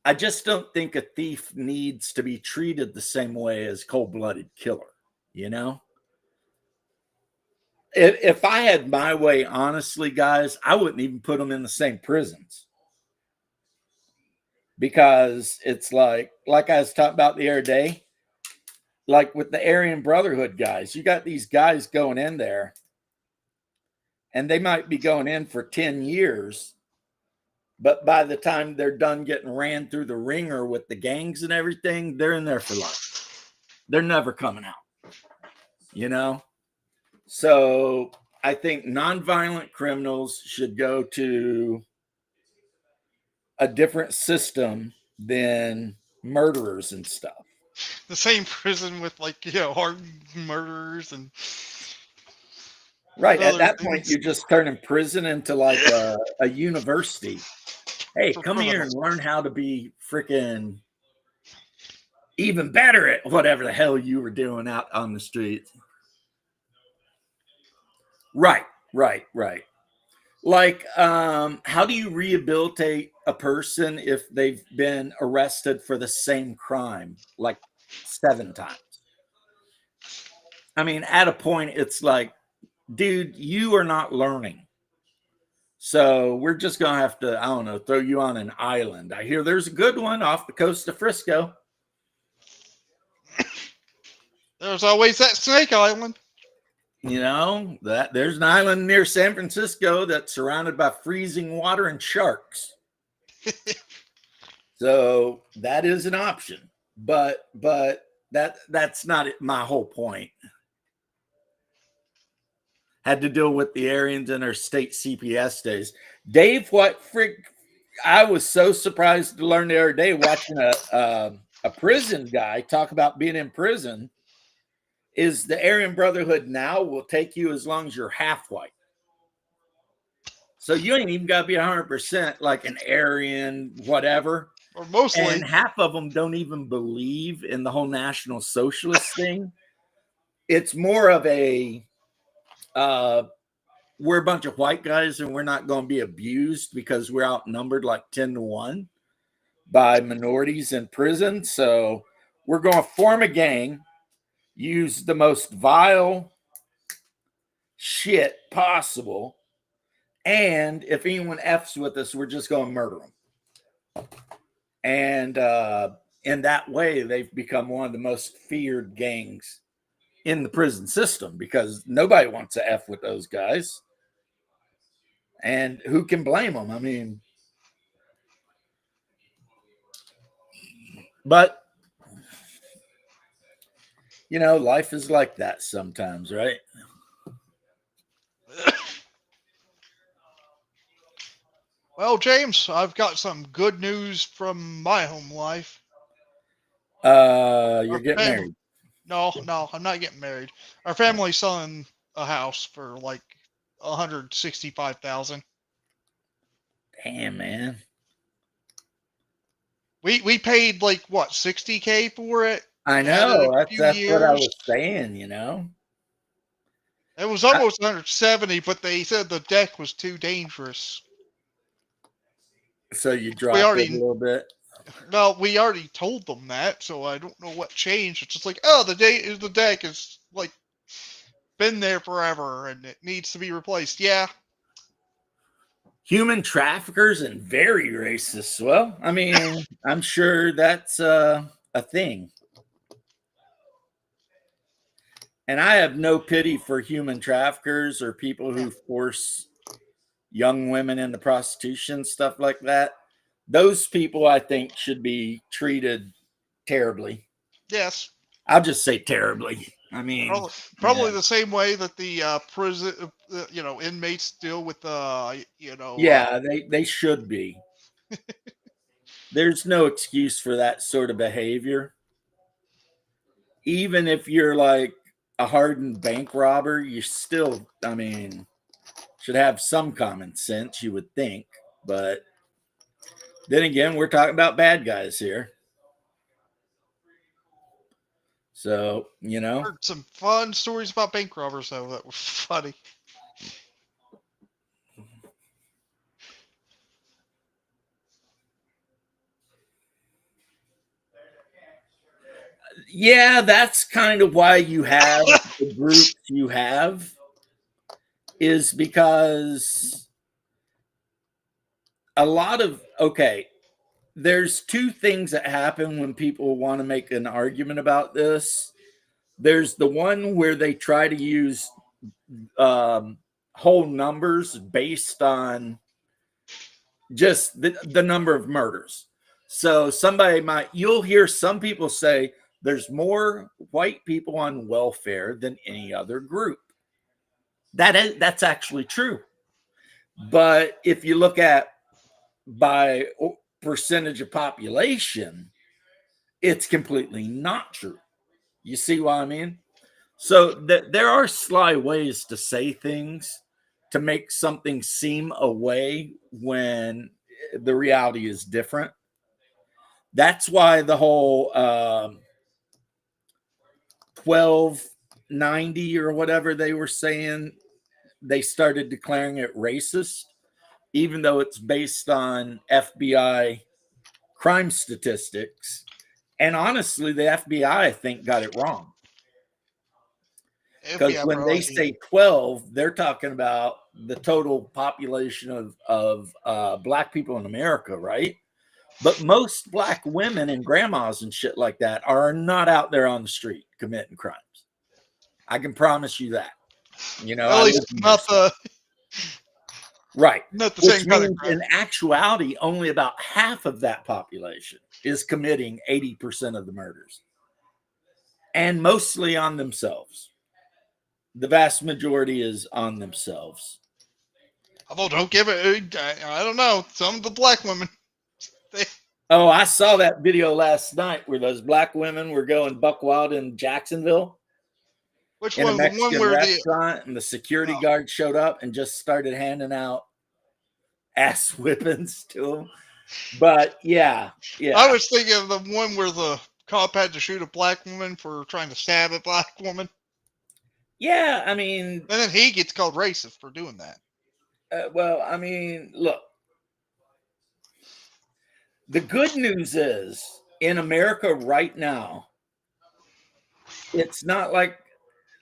A: I just don't think a thief needs to be treated the same way as cold-blooded killer. You know, if I had my way, honestly, guys, I wouldn't even put them in the same prisons, because it's like I was talking about the other day, like with the Aryan Brotherhood guys, you got these guys going in there, and they might be going in for 10 years, but by the time they're done getting ran through the ringer with the gangs and everything, they're in there for life. They're never coming out, you know? So I think nonviolent criminals should go to a different system than murderers and stuff.
B: The same prison with, like, hardened murderers and
A: Right. At
B: other
A: that point,
B: things
A: you're just turning prison into like a university. Hey,
B: for
A: come here and
B: criminals.
A: learn how to be freaking even better at whatever the hell you were doing out on the streets. Right, right. Like, how do you rehabilitate a person if they've been arrested for the same crime like 7 times? I mean, at a point, it's like, dude, you are not learning. So we're just gonna have to, I don't know, throw you on an island. I hear there's a good one off the coast of Frisco.
B: There's always that Snake Island.
A: You know, that there's an island near San Francisco that's surrounded by freezing water and sharks. So that is an option. But that's not my whole point. Had to deal with the Aryans in our state CPS days. Dave, what frick? I was so surprised to learn the other day watching a prison guy talk about being in prison. Is the Aryan Brotherhood now will take you as long as you're half white. So you ain't even got to be 100% like an Aryan, whatever.
B: Or mostly.
A: And half of them don't even believe in the whole National Socialist thing. It's more of a we're a bunch of white guys and we're not going to be abused because we're outnumbered like 10-1 by minorities in prison. So we're going to form a gang, use the most vile shit possible. And if anyone F's with us, we're just going to murder them. And in that way, they've become one of the most feared gangs in the prison system because nobody wants to F with those guys. And who can blame them? I mean, but, you know, life is like that sometimes, right?
B: Well, James, I've got some good news from my home life.
A: You're
B: Our
A: getting
B: family.
A: married.
B: No, I'm not getting married. Our family's selling a house for like 165,000.
A: Damn, man.
B: We paid like what 60K for it.
A: I
B: Had it a
A: know. That's
B: few
A: that's what I
B: years.
A: was saying, you know.
B: It was
A: I,
B: almost 170, but they said the deck was too dangerous.
A: so you
B: We
A: dropped it a
B: already
A: little bit.
B: well, we already told them that, so I don't know what changed. It's just like, oh, the deck is like been there forever and it needs to be replaced. Yeah,
A: Human traffickers and very racist. Well, I mean, I'm sure that's a thing. And I have no pity for human traffickers or people who force young women into prostitution, stuff like that. Those people, I think, should be treated terribly.
B: yes,
A: I'll just say terribly. I mean,
B: probably
A: yeah.
B: the same way that the prison, inmates deal with
A: Yeah, they should be. There's no excuse for that sort of behavior. Even if you're like a hardened bank robber, you still, I mean, should have some common sense, you would think. But then again, we're talking about bad guys here. So, you know,
B: heard some fun stories about bank robbers though that were funny.
A: yeah, that's kind of why you have the groups you have, is because a lot of, okay, there's two things that happen when people want to make an argument about this. There's the one where they try to use um, whole numbers based on just the number of murders. So somebody might, you'll hear some people say there's more white people on welfare than any other group. That's actually true. But if you look at by percentage of population, it's completely not true. You see what I mean? So there are sly ways to say things to make something seem a way when the reality is different. That's why the whole 1290 or whatever they were saying, they started declaring it racist, even though it's based on FBI crime statistics. And honestly, the FBI, I think, got it wrong. Because
B: FBI
A: when they
B: probably did.
A: say 12, they're talking about the total population of black people in America, right? But most black women and grandmas and shit like that are not out there on the street committing crimes. I can promise you that. You know,
B: At
A: I
B: least
A: live near
B: not
A: some.
B: the
A: Right.
B: not the
A: Which
B: same kind of
A: means
B: crime.
A: in actuality, only about half of that population is committing 80% of the murders, and mostly on themselves. The vast majority is on themselves.
B: Although don't give it. I don't know. Some of the black women. They,
A: Oh, I saw that video last night where those black women were going buck wild in Jacksonville
B: which
A: in a
B: one? The one
A: Mexican
B: where the
A: restaurant, and the security
B: oh,
A: guard showed up and just started handing out ass whippings to them. But yeah,
B: I
A: yeah,
B: was thinking of the one where the cop had to shoot a black woman for trying to stab a black woman,
A: yeah. I mean,
B: and then he gets called racist for doing that.
A: well, I mean, look, the good news is in America right now, it's not like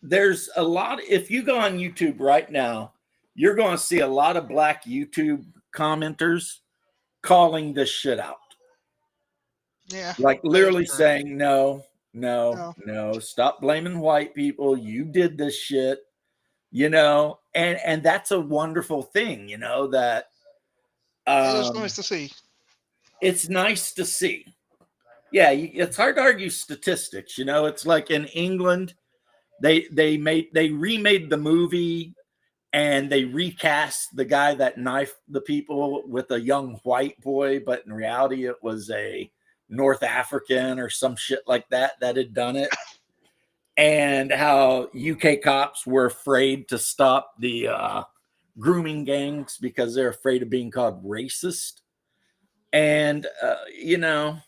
A: there's a lot. If you go on YouTube right now, you're going to see a lot of black YouTube commenters calling this shit out.
B: Yeah,
A: Like
B: that is
A: literally
B: true.
A: saying, no, no,
B: No,
A: no, stop blaming white people. You did this shit, you know, and that's a wonderful thing, you know, that
B: it is nice
A: um
B: to see.
A: it's nice to see. Yeah, it's hard to argue statistics, you know. It's like in England, they remade the movie and they recast the guy that knifed the people with a young white boy, but in reality it was a North African or some shit like that that had done it. And how UK cops were afraid to stop the grooming gangs because they're afraid of being called racist. And you know,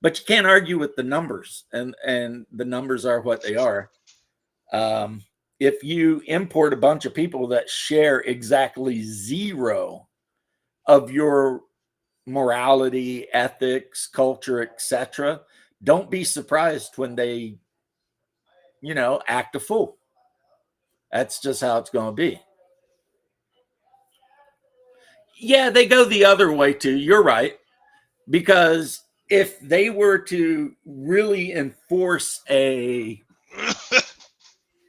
A: but you can't argue with the numbers, and the numbers are what they are. Um, if you import a bunch of people that share exactly zero of your morality, ethics, culture, etc., don't be surprised when they, you know, act a fool. That's just how it's going to be. Yeah, they go the other way too. You're right. Because if they were to really enforce a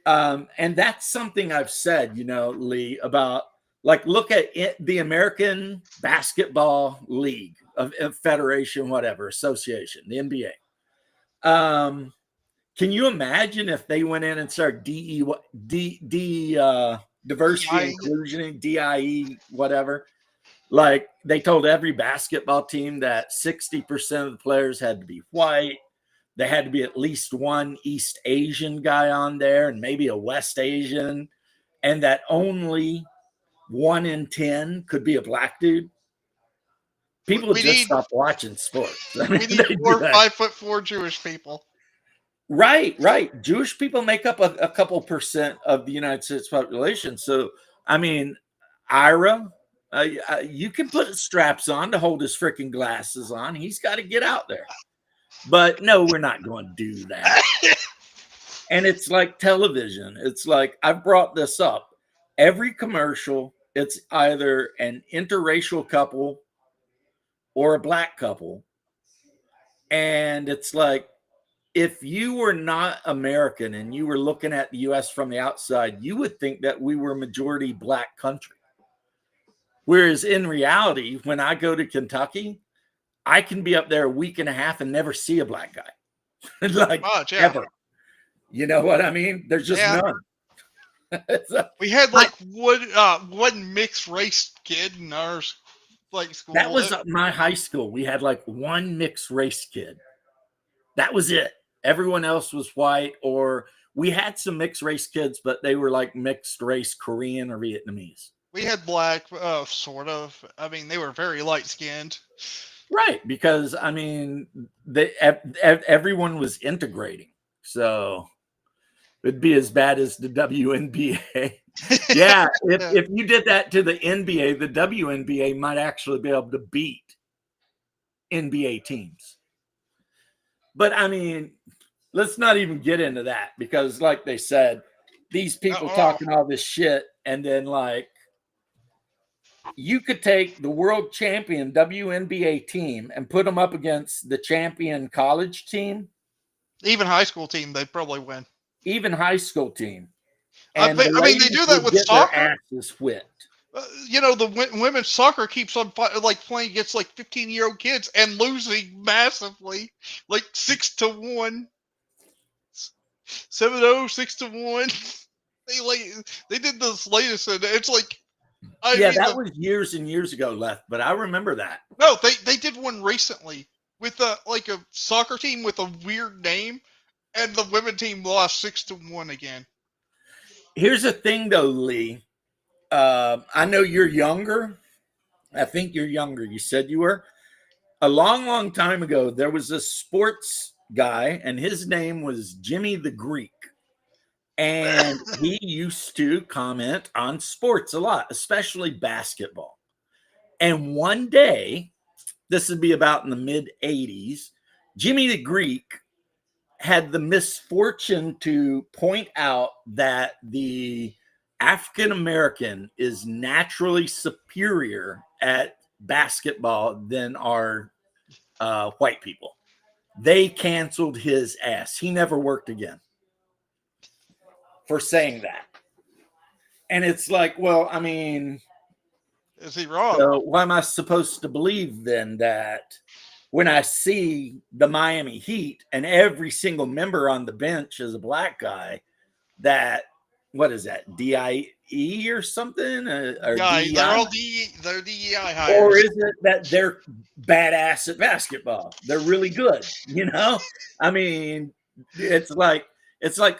A: and that's something I've said, you know, Lee, about like look at it, the American Basketball League of Federation, whatever association, the NBA. Can you imagine if they went in and started diversity,
B: DI,
A: inclusion, DIE, whatever? Like they told every basketball team that 60% of the players had to be white. There had to be at least one East Asian guy on there and maybe a West Asian, and that only 1 in 10 could be a black dude. People
B: we
A: just
B: need
A: stop watching sports. I mean,
B: we need
A: they do
B: four
A: that.
B: 5'4" Jewish people.
A: Right, right. Jewish people make up a couple percent of the United States population. So, I mean, Ira, you can put straps on to hold his freaking glasses on. He's got to get out there. But no, we're not going to do that. And it's like television. It's like I've brought this up. Every commercial, it's either an interracial couple or a black couple. And it's like if you were not American and you were looking at the US from the outside, you would think that we were majority black country. Whereas in reality, when I go to Kentucky, I can be up there a week and a half and never see a black guy.
B: Pretty
A: Like
B: much, yeah,
A: ever. You know what I mean? There's just
B: yeah.
A: none. So,
B: We had
A: I,
B: like one mixed race kid in our like
A: that
B: school.
A: was my high school. We had like one mixed race kid. That was it. Everyone else was white, or We had some mixed race kids, but they were like mixed race Korean or Vietnamese.
B: We had black, sort of. I mean, they were very light skinned.
A: Right, because I mean, everyone was integrating, so it'd be as bad as the WNBA. Yeah, if you did that to the NBA, the WNBA might actually be able to beat NBA teams. But I mean, let's not even get into that because, like they said, these people talking all this shit, and then like you could take the world champion WNBA team and put them up against the champion college team,
B: even high school team, they'd probably win.
A: even high school team,
B: I
A: and the
B: mean, they
A: ladies
B: do that
A: would
B: with
A: get their
B: soccer.
A: asses whipped.
B: The women's soccer keeps on like playing against like 15-year-old kids and losing massively, like 6-1, 7-0, 6-1. They did this latest, and it's like,
A: That was years and years ago left, but I remember that.
B: No, they did one recently with a soccer team with a weird name, and the women team lost 6-1 again.
A: Here's the thing, though, Lee. I know you're younger. I think you're younger. You said you were. A long, long time ago, there was a sports guy, and his name was Jimmy the Greek. And he used to comment on sports a lot, especially basketball. And one day, this would be about in the mid 80s, Jimmy the Greek had the misfortune to point out that the African American is naturally superior at basketball than our white people. They canceled his ass. He never worked again for saying that. And it's like, well, I mean,
B: is he wrong?
A: So why am I supposed to believe then that when I see the Miami Heat and every single member on the bench is a black guy, that what is that, DIE or something? Or
B: Yeah,
A: DEI?
B: they're all they're DEI hires.
A: Or is it that they're badass at basketball? They're really good, you know? I mean, it's like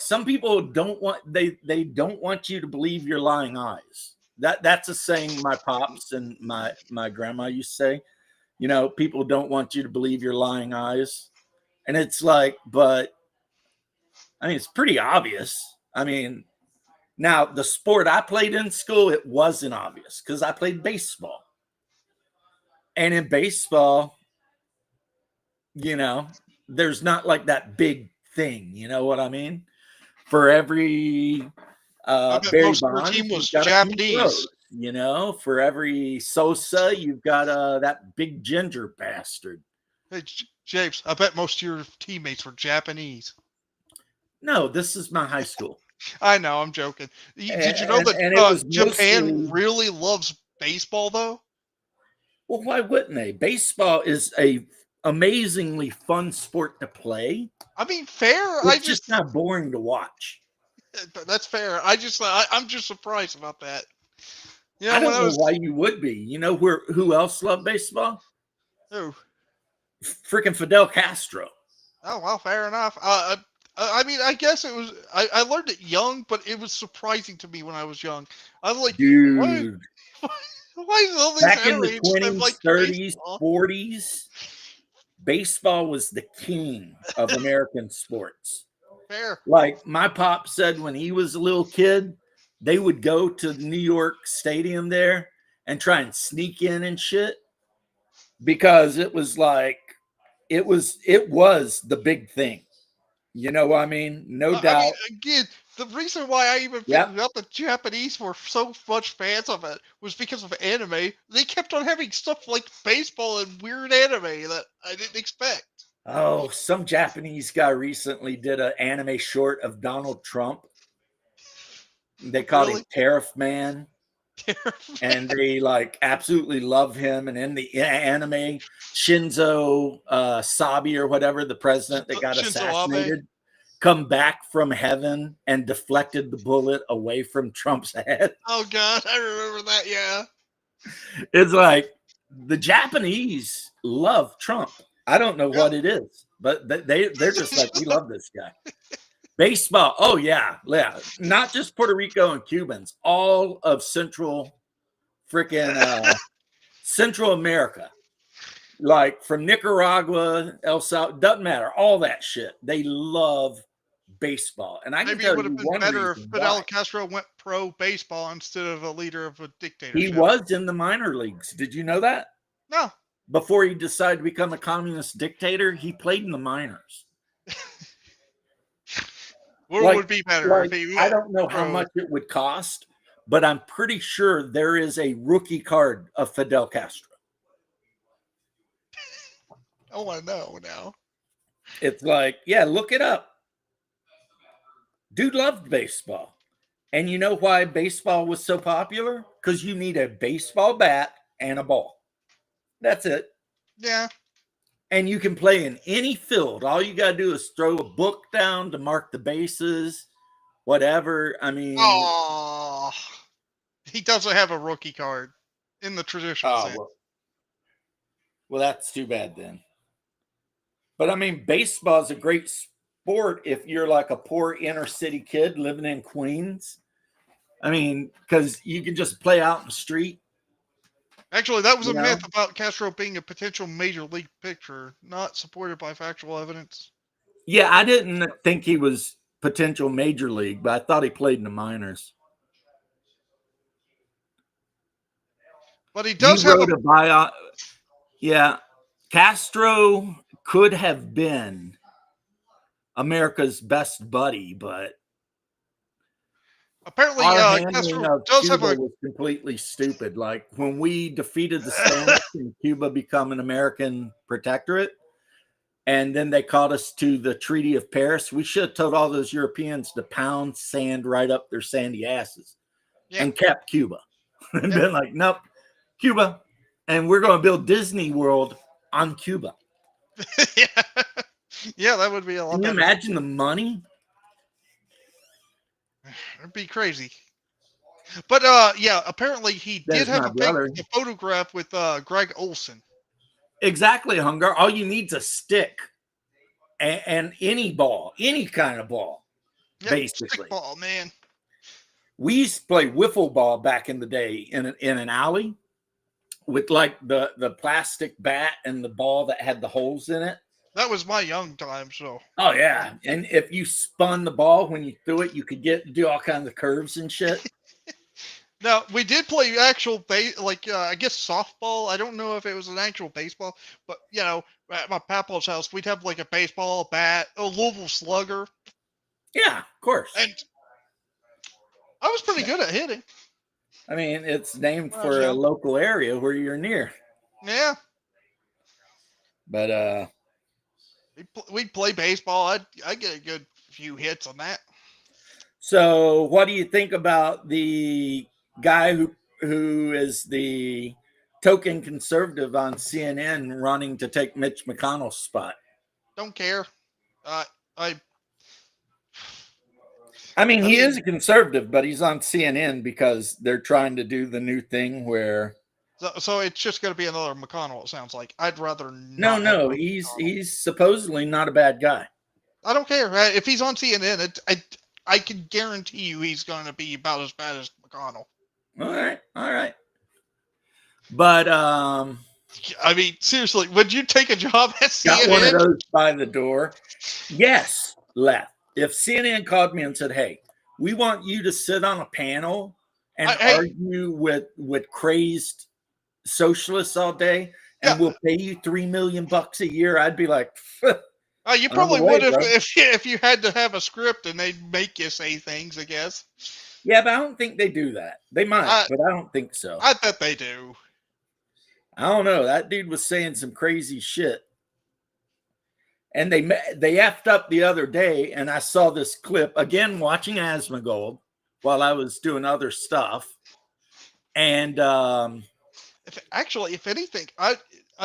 A: some people don't want they don't want you to believe your lying eyes. That's a saying my pops and my grandma used to say. You know, people don't want you to believe your lying eyes. And it's like, but I mean, it's pretty obvious. I mean, now the sport I played in school, it wasn't obvious because I played baseball. And in baseball, you know, there's not like that big thing. You know what I mean? For every Barry
B: most of
A: Bonds,
B: team was
A: you've got
B: Japanese.
A: a Rose, you know, for every Sosa, you've got that big ginger bastard.
B: Hey, James, I bet most of your teammates were Japanese.
A: No, this is my high school.
B: I know, I'm joking. Did you know that Japan really loves baseball, though?
A: Well, why wouldn't they? Baseball is a amazingly fun sport to play.
B: I mean, fair.
A: It's just not boring to watch.
B: That's fair. I'm just surprised about that.
A: You know, I don't know why you would be. You know who else loved baseball?
B: Who?
A: Freaking Fidel Castro.
B: Oh, well, fair enough. I mean, I guess it was. I learned it young, but it was surprising to me when I was young. I was like,
A: dude.
B: Why is all these
A: back in the 20s, 30s, 40s? Baseball was the king of American sports.
B: Fair.
A: Like my pop said when he was a little kid, they would go to New York Stadium there and try and sneak in and shit because it was like it was the big thing. You know what I mean? No doubt. I mean,
B: again, the reason why I even figured out the Japanese were so much fans of it was because of anime. They kept on having stuff like baseball and weird anime that I didn't expect.
A: Oh, some Japanese guy recently did an anime short of Donald Trump. They called him Tariff Man. And they like absolutely love him. And in the anime, Shinzo Sabi or whatever, the president that got assassinated, come back from heaven and deflected the bullet away from Trump's head.
B: Oh God, I remember that. Yeah,
A: it's like the Japanese love Trump. I don't know what it is, but they're just like, we love this guy. Baseball. Oh yeah, yeah. Not just Puerto Rico and Cubans, all of Central America, like from Nicaragua, El Salvador, doesn't matter. All that shit. They love baseball, and I can
B: Maybe it
A: tell
B: would
A: you
B: have been
A: one
B: better if
A: reason
B: Fidel
A: why.
B: Castro went pro baseball instead of a leader of a
A: He
B: dictatorship.
A: was in the minor leagues. Did you know that?
B: No.
A: Before he decided to become a communist dictator, he played in the minors.
B: What
A: Like,
B: would be better if
A: like
B: he
A: I
B: went
A: don't know how
B: pro?
A: much it would cost, but I'm pretty sure there is a rookie card of Fidel Castro.
B: I want to know now.
A: It's like, yeah, look it up. Dude loved baseball. And you know why baseball was so popular? Because you need a baseball bat and a ball. That's it.
B: Yeah.
A: And you can play in any field. All you got to do is throw a book down to mark the bases, whatever. I mean,
B: Oh, he doesn't have a rookie card in the traditional sense.
A: well, that's too bad then. But I mean, baseball is a great sport if you're like a poor inner city kid living in Queens. I mean, because you can just play out in the street.
B: Actually, that was
A: You
B: a
A: know?
B: myth about Castro being a potential major league pitcher, not supported by factual evidence.
A: Yeah, I didn't think he was potential major league, but I thought he played in the minors.
B: But he
A: You
B: does have a.
A: wrote a bio. Yeah, Castro could have been America's best buddy, but
B: Apparently,
A: our handling
B: Castro
A: of
B: does have
A: Cuba
B: a.
A: was completely stupid. Like when we defeated the Spanish and Cuba become an American protectorate, and then they called us to the Treaty of Paris, we should have told all those Europeans to pound sand right up their sandy asses
B: Yeah.
A: and kept Cuba. And
B: Yep.
A: been like, nope, Cuba. And we're going to build Disney World on Cuba.
B: Yeah. Yeah, that would be a lot
A: Can you
B: better.
A: imagine the money?
B: It'd be crazy. But yeah, apparently he did
A: There's
B: have
A: my
B: a big
A: brother.
B: photograph with Greg Olson.
A: Exactly, Hunger. All you need is a stick and any ball, any kind of ball,
B: Yep,
A: basically.
B: stickball, man.
A: We used to play wiffle ball back in the day in an alley with like the plastic bat and the ball that had the holes in it.
B: That was my young time, so.
A: Oh yeah, and if you spun the ball when you threw it, you could do all kinds of curves and shit.
B: Now we did play actual I guess softball. I don't know if it was an actual baseball, but at my papa's house we'd have like a baseball, a bat, a Louisville Slugger,
A: Yeah, of course.
B: and I was pretty good at hitting.
A: I mean, it's named
B: When I was
A: for a
B: young.
A: local area where you're near.
B: Yeah,
A: But
B: we'd play baseball. I'd get a good few hits on that.
A: so what do you think about the guy who is the token conservative on CNN running to take Mitch McConnell's spot?
B: Don't care. I
A: I mean, he is a conservative, but he's on CNN because they're trying to do the new thing where
B: so it's just going to be another McConnell. It sounds like I'd rather not.
A: no, he's supposedly not a bad guy.
B: I don't care if he's on CNN. I can guarantee you he's going to be about as bad as McConnell.
A: All right. But
B: I mean, seriously, would you take a job at CNN?
A: got one of those by the door. Yes, left. If CNN called me and said, "Hey, we want you to sit on a panel and argue with crazed socialists all day, and we'll pay you $3 million a year," I'd be like,
B: you probably would if you had to have a script and they'd make you say things, I guess.
A: Yeah, but I don't think they do that. They might, but I don't think so.
B: I bet they do.
A: I don't know. That dude was saying some crazy shit. And they effed up the other day, and I saw this clip again watching Asmongold while I was doing other stuff. And
B: if anything, I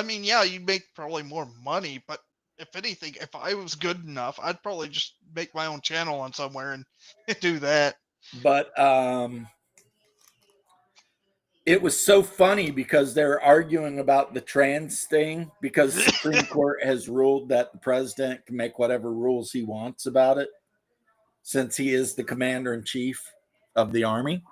B: mean, yeah, you'd make probably more money, but if anything, if I was good enough, I'd probably just make my own channel on somewhere and do that.
A: But it was so funny because they're arguing about the trans thing because the Supreme Court has ruled that the president can make whatever rules he wants about it. since he is the commander in chief of the army.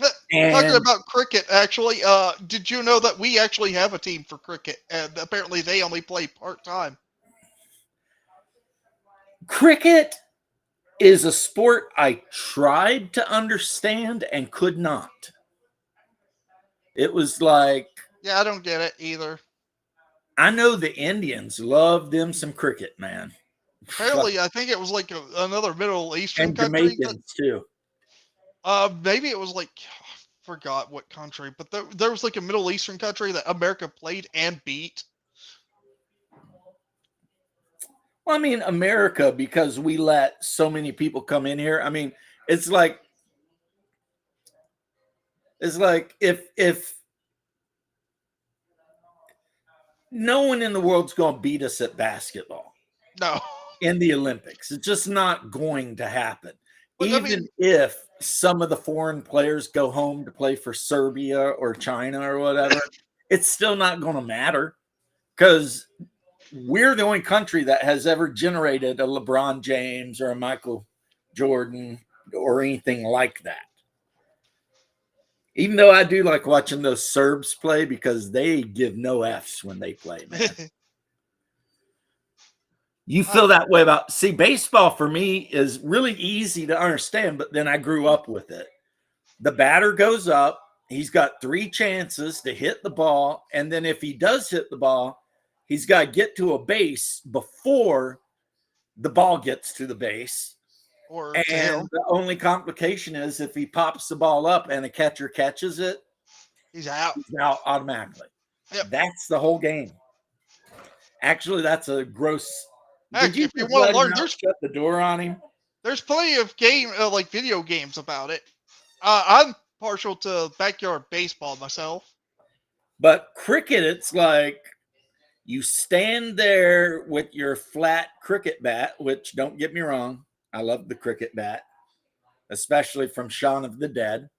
B: Talking
A: And
B: about cricket, actually, did you know that we actually have a team for cricket, and apparently they only play part-time?
A: cricket is a sport I tried to understand and could not. It was like,
B: Yeah, I don't get it either.
A: I know the Indians love them some cricket, man.
B: Apparently, I think it was like another Middle Eastern
A: And
B: country that,
A: Jamaicans too.
B: maybe it was like, I forgot what country, but there was like a Middle Eastern country that America played and beat.
A: Well, I mean, America, because we let so many people come in here. I mean, it's like if no one in the world's going to beat us at basketball
B: No.
A: in the Olympics. It's just not going to happen.
B: But I
A: Even
B: mean,
A: if some of the foreign players go home to play for Serbia or China or whatever, it's still not going to matter because we're the only country that has ever generated a LeBron James or a Michael Jordan or anything like that. Even though I do like watching those Serbs play because they give no F's when they play, man. You feel that way about, see, baseball for me is really easy to understand, but then I grew up with it. The batter goes up, he's got 3 chances to hit the ball, and then if he does hit the ball, he's got to get to a base before the ball gets to the base.
B: or to
A: And
B: him,
A: the only complication is if he pops the ball up and a catcher catches it,
B: he's out.
A: he's out automatically.
B: Yep.
A: That's the whole game. Actually, that's a gross.
B: Heck,
A: Did you
B: if you
A: just
B: want
A: let
B: to
A: him
B: learn,
A: out, shut the door on him?
B: there's plenty of like video games about it. I'm partial to backyard baseball myself.
A: But cricket, it's like you stand there with your flat cricket bat, which don't get me wrong, I love the cricket bat, especially from Shaun of the Dead.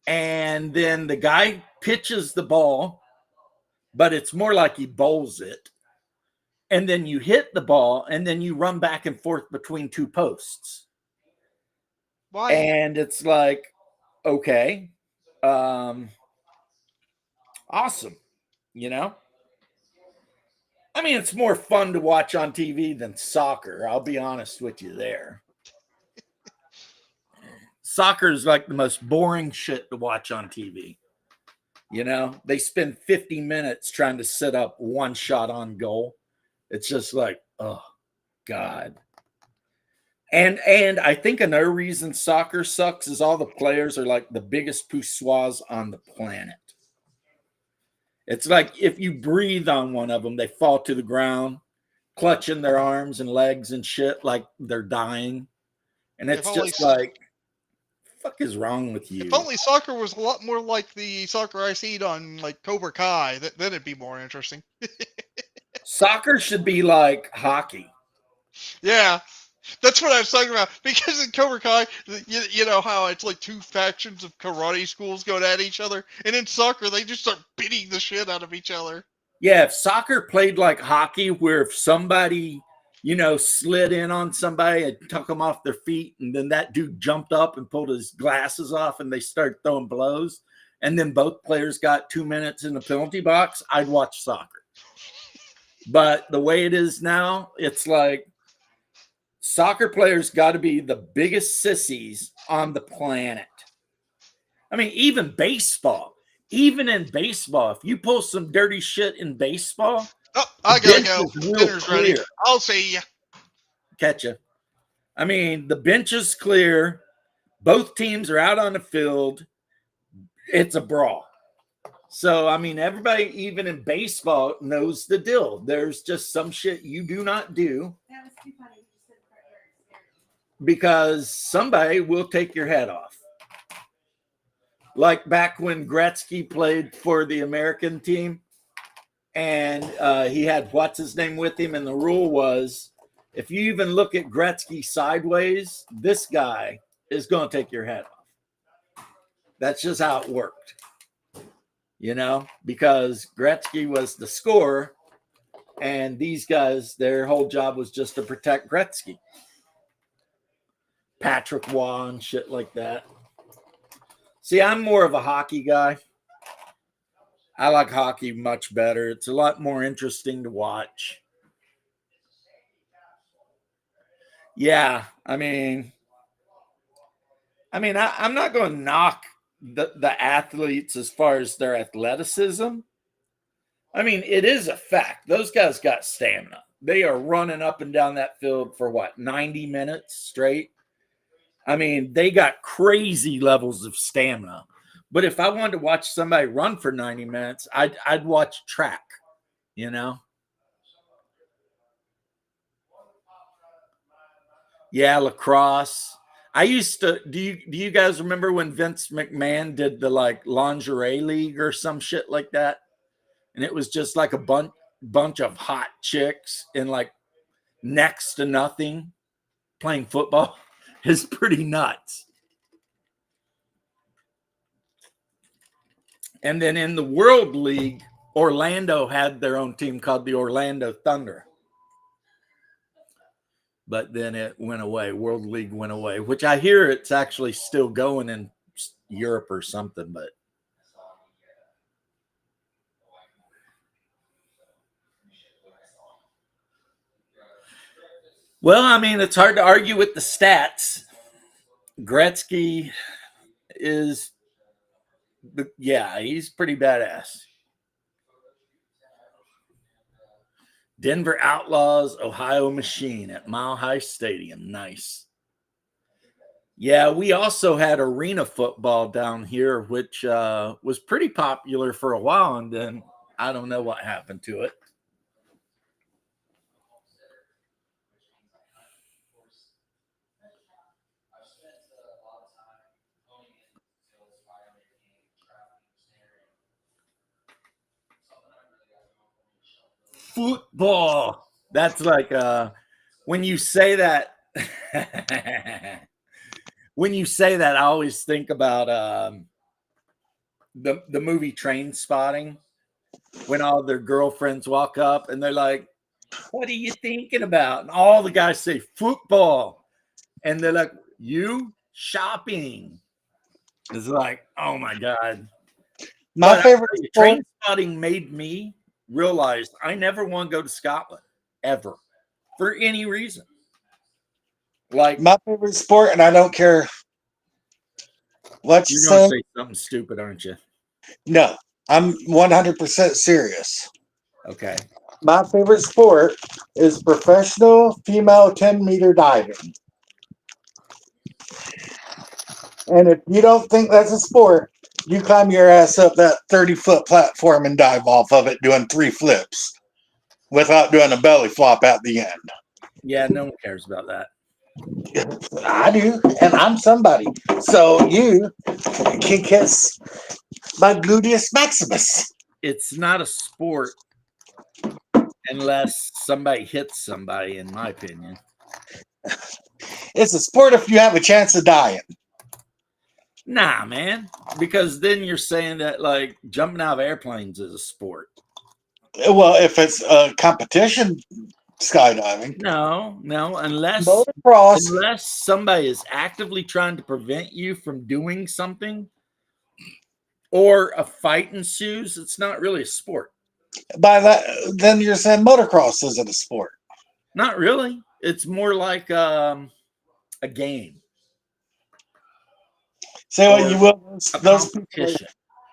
A: And then the guy pitches the ball, but it's more like he bowls it. And then you hit the ball, and then you run back and forth between 2 posts.
B: Why?
A: And it's like, okay, awesome, you know? I mean, it's more fun to watch on TV than soccer. I'll be honest with you there. Soccer is like the most boring shit to watch on TV. You know, they spend 50 minutes trying to set up one shot on goal. It's just like, oh God. And I think another reason soccer sucks is all the players are like the biggest poussoirs on the planet. It's like if you breathe on one of them, they fall to the ground, clutching their arms and legs and shit like they're dying. And
B: If
A: it's
B: only,
A: just like, fuck is wrong with
B: if
A: you?
B: only soccer was a lot more like the soccer I see on like Cobra Kai, then it'd be more interesting.
A: Soccer should be like hockey.
B: Yeah, that's what I was talking about. Because in Cobra Kai, you know how it's like 2 factions of karate schools going at each other, and in soccer they just start beating the shit out of each other.
A: Yeah, if soccer played like hockey, where if somebody, slid in on somebody and took them off their feet, and then that dude jumped up and pulled his glasses off and they started throwing blows, and then both players got 2 minutes in the penalty box, I'd watch soccer. But the way it is now, it's like soccer players got to be the biggest sissies on the planet. I mean, even baseball. Even in baseball, if you pull some dirty shit in baseball,
B: Oh,
A: the
B: I gotta
A: bench
B: go.
A: is real
B: Dinner's ready.
A: clear.
B: I'll see ya.
A: Catch you. I mean, the bench is clear. Both teams are out on the field. It's a brawl. So, I mean, everybody, even in baseball, knows the deal. There's just some shit you do not do because somebody will take your head off. Like back when Gretzky played for the American team, and he had what's his name with him, and the rule was if you even look at Gretzky sideways, this guy is going to take your head off. That's just how it worked, because Gretzky was the scorer, and these guys, their whole job was just to protect Gretzky. Patrick Waugh and shit like that. See, I'm more of a hockey guy. I like hockey much better. It's a lot more interesting to watch. Yeah, I'm not going to knock the athletes as far as their athleticism. I mean, it is a fact. Those guys got stamina. They are running up and down that field for what, 90 minutes straight? I mean, they got crazy levels of stamina. But if I wanted to watch somebody run for 90 minutes, I'd watch track, you know? Yeah, lacrosse. I used to do you guys remember when Vince McMahon did the like lingerie league or some shit like that? And it was just like a bunch of hot chicks in like next to nothing playing football. It's pretty nuts. And then in the World League, Orlando had their own team called the Orlando Thunder. But then it went away. World League went away, which I hear it's actually still going in Europe or something. But well, I mean, it's hard to argue with the stats. Gretzky is, yeah, he's pretty badass. Denver Outlaws, Ohio Machine at Mile High Stadium. Nice. Yeah, we also had arena football down here, which was pretty popular for a while, and then I don't know what happened to it. Football. That's like when you say that. When you say that, I always think about the movie Train Spotting, when all their girlfriends walk up and they're like, "What are you thinking about?" And all the guys say football, and they're like, "You shopping?" It's like, oh my god.
C: My
A: But
C: favorite sport.
A: Train Spotting made me realize I never want to go to Scotland ever for any reason. Like,
C: My favorite sport, and I don't care what you
A: you're going to
C: say.
A: say something stupid, aren't you?
C: No, I'm 100% serious.
A: Okay.
C: My favorite sport is professional female 10-meter diving. And if you don't think that's a sport, you climb your ass up that 30-foot platform and dive off of it doing 3 flips without doing a belly flop at the end.
A: Yeah, no one cares about that.
C: I do, and I'm somebody. So you can kiss my gluteus maximus.
A: It's not a sport unless somebody hits somebody, in my opinion.
C: It's a sport if you have a chance of dying.
A: Nah, man, because then you're saying that like jumping out of airplanes is a sport.
C: Well, if it's a competition skydiving,
A: No, unless
C: motocross,
A: somebody is actively trying to prevent you from doing something or a fight ensues, it's not really a sport.
C: by that, then you're saying motocross isn't a sport.
A: Not really. It's more like a game.
C: Say what you will,
A: a competition.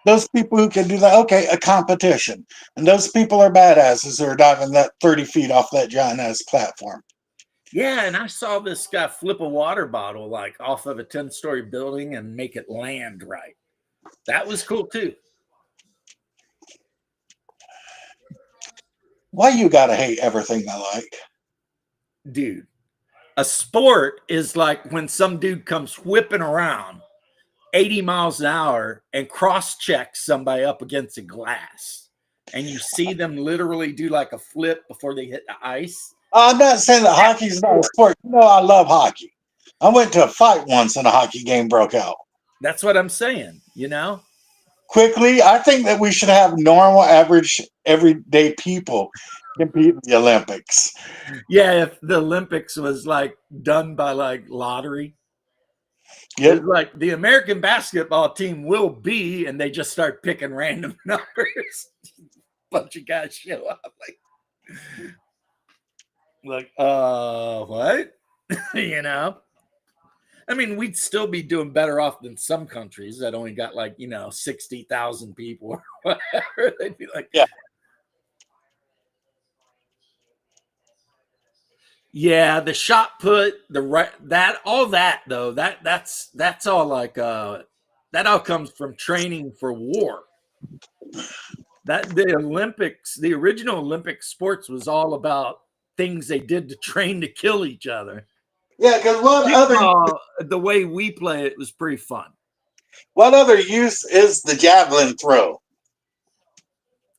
C: those people who can do that, okay, a competition. And those people are badasses who are diving that 30 feet off that giant ass platform.
A: Yeah, and I saw this guy flip a water bottle like off of a 10-story building and make it land right. That was cool too.
C: Why you gotta hate everything I like?
A: Dude, a sport is like when some dude comes whipping around 80 miles an hour and cross checks somebody up against a glass. And you see them literally do like a flip before they hit the ice.
C: I'm not saying that hockey's not a sport. You know, I love hockey. I went to a fight once and a hockey game broke out.
A: That's what I'm saying, you know?
C: Quickly, I think that we should have normal, average, everyday people compete in the Olympics.
A: Yeah, if the Olympics was like done by like lottery.
C: Yep.
A: It's like the American basketball team will be, and they just start picking random numbers. Bunch of guys show up what? You know? I mean, we'd still be doing better off than some countries that only got 60,000 people or whatever. They'd be like,
C: Yeah.
A: Yeah, the shot put, the right, that all that though, that's all that all comes from training for war. That the Olympics, the original Olympic sports was all about things they did to train to kill each other.
C: Yeah, because
A: The way we play it was pretty fun.
C: what other use is the javelin throw?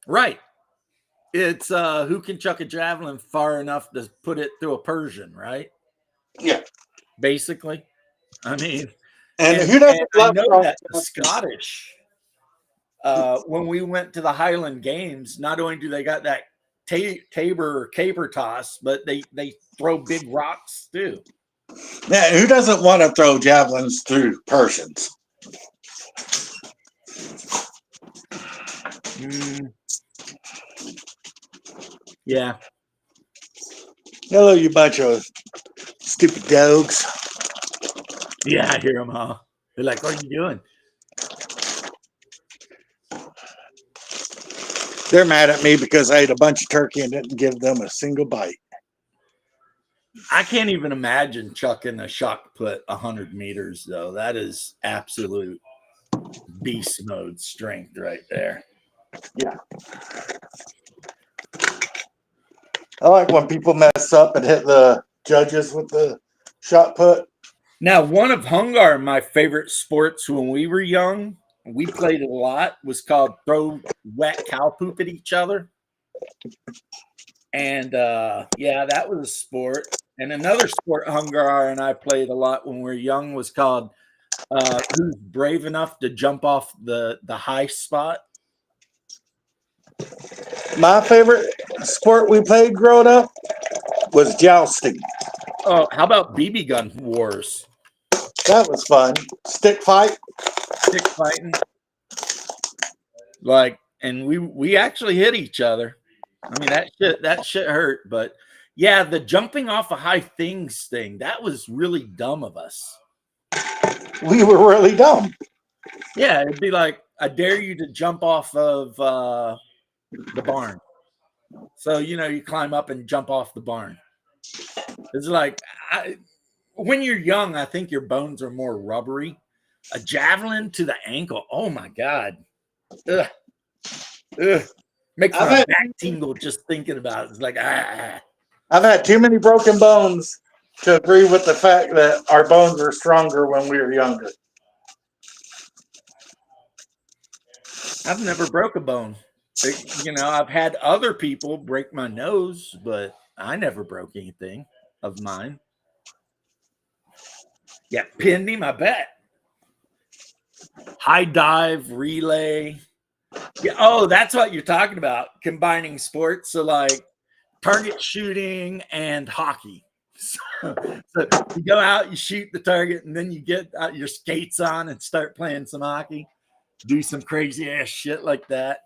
A: Right. It's who can chuck a javelin far enough to put it through a Persian, right?
C: Yeah.
A: Basically. I mean,
C: And
A: and
C: who doesn't
A: I
C: love
A: know
C: throwing
A: that the Scottish, when we went to the Highland Games, not only do they got that tabor or caper toss, but they throw big rocks too.
C: Yeah, who doesn't want to throw javelins through Persians?
A: Yeah.
C: Hello, you bunch of stupid dogs.
A: Yeah, I hear them all. They're like, what are you doing?
C: They're mad at me because I ate a bunch of turkey and didn't give them a single bite.
A: I can't even imagine chucking a shot put 100 meters, though. That is absolute beast mode strength right there.
C: Yeah. I like when people mess up and hit the judges with the shot put.
A: Now, one of Hungar, my favorite sports when we were young, we played it a lot, was called throw wet cow poop at each other. And yeah, that was a sport. And another sport Hungar and I played a lot when we were young was called who's brave enough to jump off the high spot.
C: My favorite sport we played growing up was jousting.
A: Oh, how about BB gun wars?
C: That was fun. Stick fight.
A: Stick fighting. And we actually hit each other. I mean, that shit hurt, but yeah, the jumping off of high things thing, that was really dumb of us.
C: We were really dumb.
A: Yeah, it'd be like, I dare you to jump off of the barn. So, you climb up and jump off the barn. It's like, when you're young, I think your bones are more rubbery. A javelin to the ankle. Oh my God. Ugh. Ugh. Makes my back tingle just thinking about it. It's like, ah.
C: I've had too many broken bones to agree with the fact that our bones were stronger when we were younger.
A: I've never broke a bone. I've had other people break my nose, but I never broke anything of mine. Yeah, pinned him, I bet. High dive, relay. Yeah, oh, that's what you're talking about. Combining sports. So like target shooting and hockey. So you go out, you shoot the target, and then you get out your skates on and start playing some hockey. Do some crazy ass shit like that.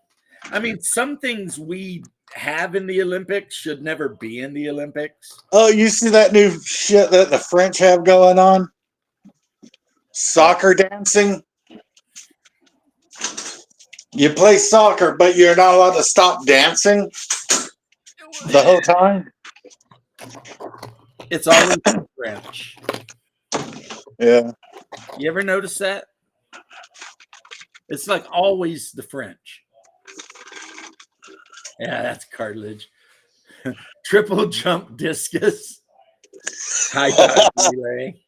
A: I mean, some things we have in the Olympics should never be in the Olympics.
C: Oh, you see that new shit that the French have going on? Soccer dancing. You play soccer, but you're not allowed to stop dancing the whole time.
A: It's always French.
C: Yeah.
A: You ever notice that? It's like always the French. Yeah, that's cartilage. Triple jump discus. High dive relay.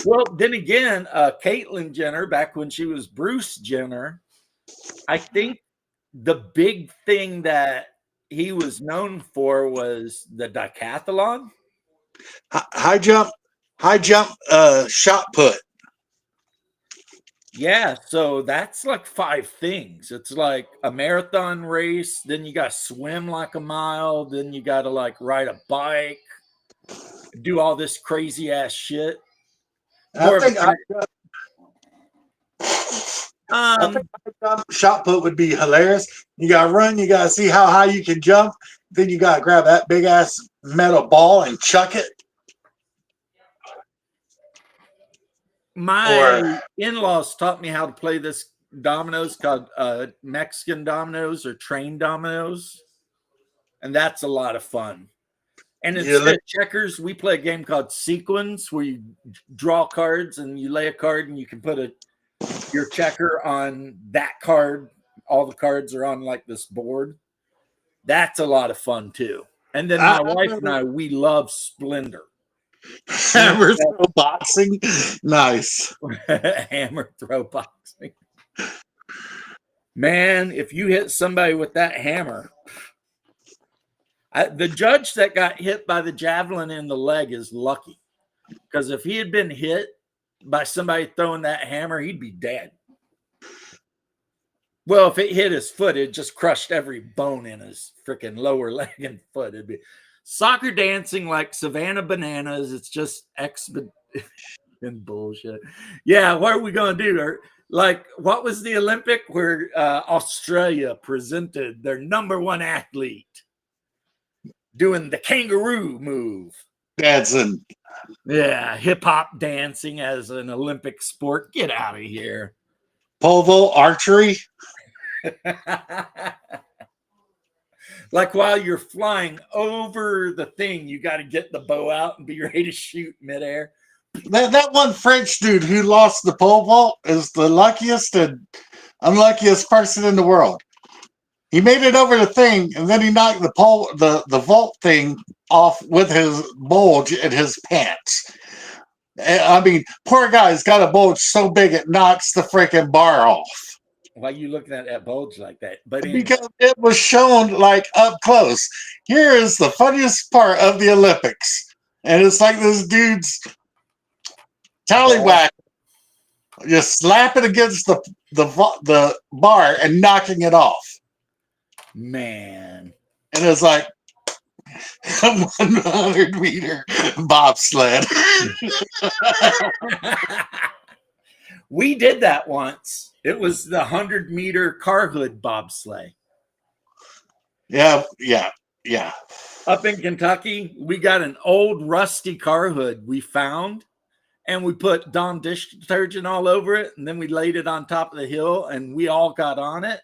A: Well, then again, Caitlyn Jenner, back when she was Bruce Jenner, I think the big thing that he was known for was the decathlon.
C: High jump, shot put.
A: Yeah, so that's like 5 things. It's like a marathon race, then you got to swim like a mile, then you got to like ride a bike, do all this crazy ass shit. More
C: I
A: of
C: think
A: a
C: I think shot put would be hilarious. You gotta run, you gotta see how high you can jump, then you gotta grab that big ass metal ball and chuck it.
A: my
C: Or
A: in-laws taught me how to play this dominoes called Mexican dominoes or train dominoes, and that's a lot of fun. And
C: you
A: instead of checkers, we play a game called Sequence, where you draw cards and you lay a card and you can put your checker on that card. All the cards are on like this board. That's a lot of fun too. And then my wife and I, we love Splendor.
C: hammer throw boxing. Nice.
A: Hammer throw boxing. Man, if you hit somebody with that hammer, the judge that got hit by the javelin in the leg is lucky, because if he had been hit by somebody throwing that hammer, he'd be dead. Well, if it hit his foot, it just crushed every bone in his freaking lower leg and foot. It'd be soccer dancing like Savannah Bananas. It's just and bullshit. Yeah, what are we gonna do? Like, what was the Olympic where Australia presented their #1 athlete doing the kangaroo move?
C: Dancing.
A: Yeah, hip hop dancing as an Olympic sport. Get out of here.
C: Pole vault, archery.
A: Like while you're flying over the thing, you got to get the bow out and be ready to shoot midair.
C: That one French dude who lost the pole vault is the luckiest and unluckiest person in the world. He made it over the thing, and then he knocked the vault thing off with his bulge in his pants. I mean, poor guy's got a bulge so big it knocks the freaking bar off.
A: Why are you looking at that bulge like that? But anyway.
C: Because it was shown like up close. Here is the funniest part of the Olympics, and it's like this dude's tallywhack just slapping against the bar and knocking it off.
A: Man.
C: And it's like 100-meter bobsled.
A: We did that once. It was the 100-meter car hood bobsleigh.
C: Yeah.
A: Up in Kentucky, we got an old rusty car hood we found, and we put Dawn dish detergent all over it, and then we laid it on top of the hill, and we all got on it.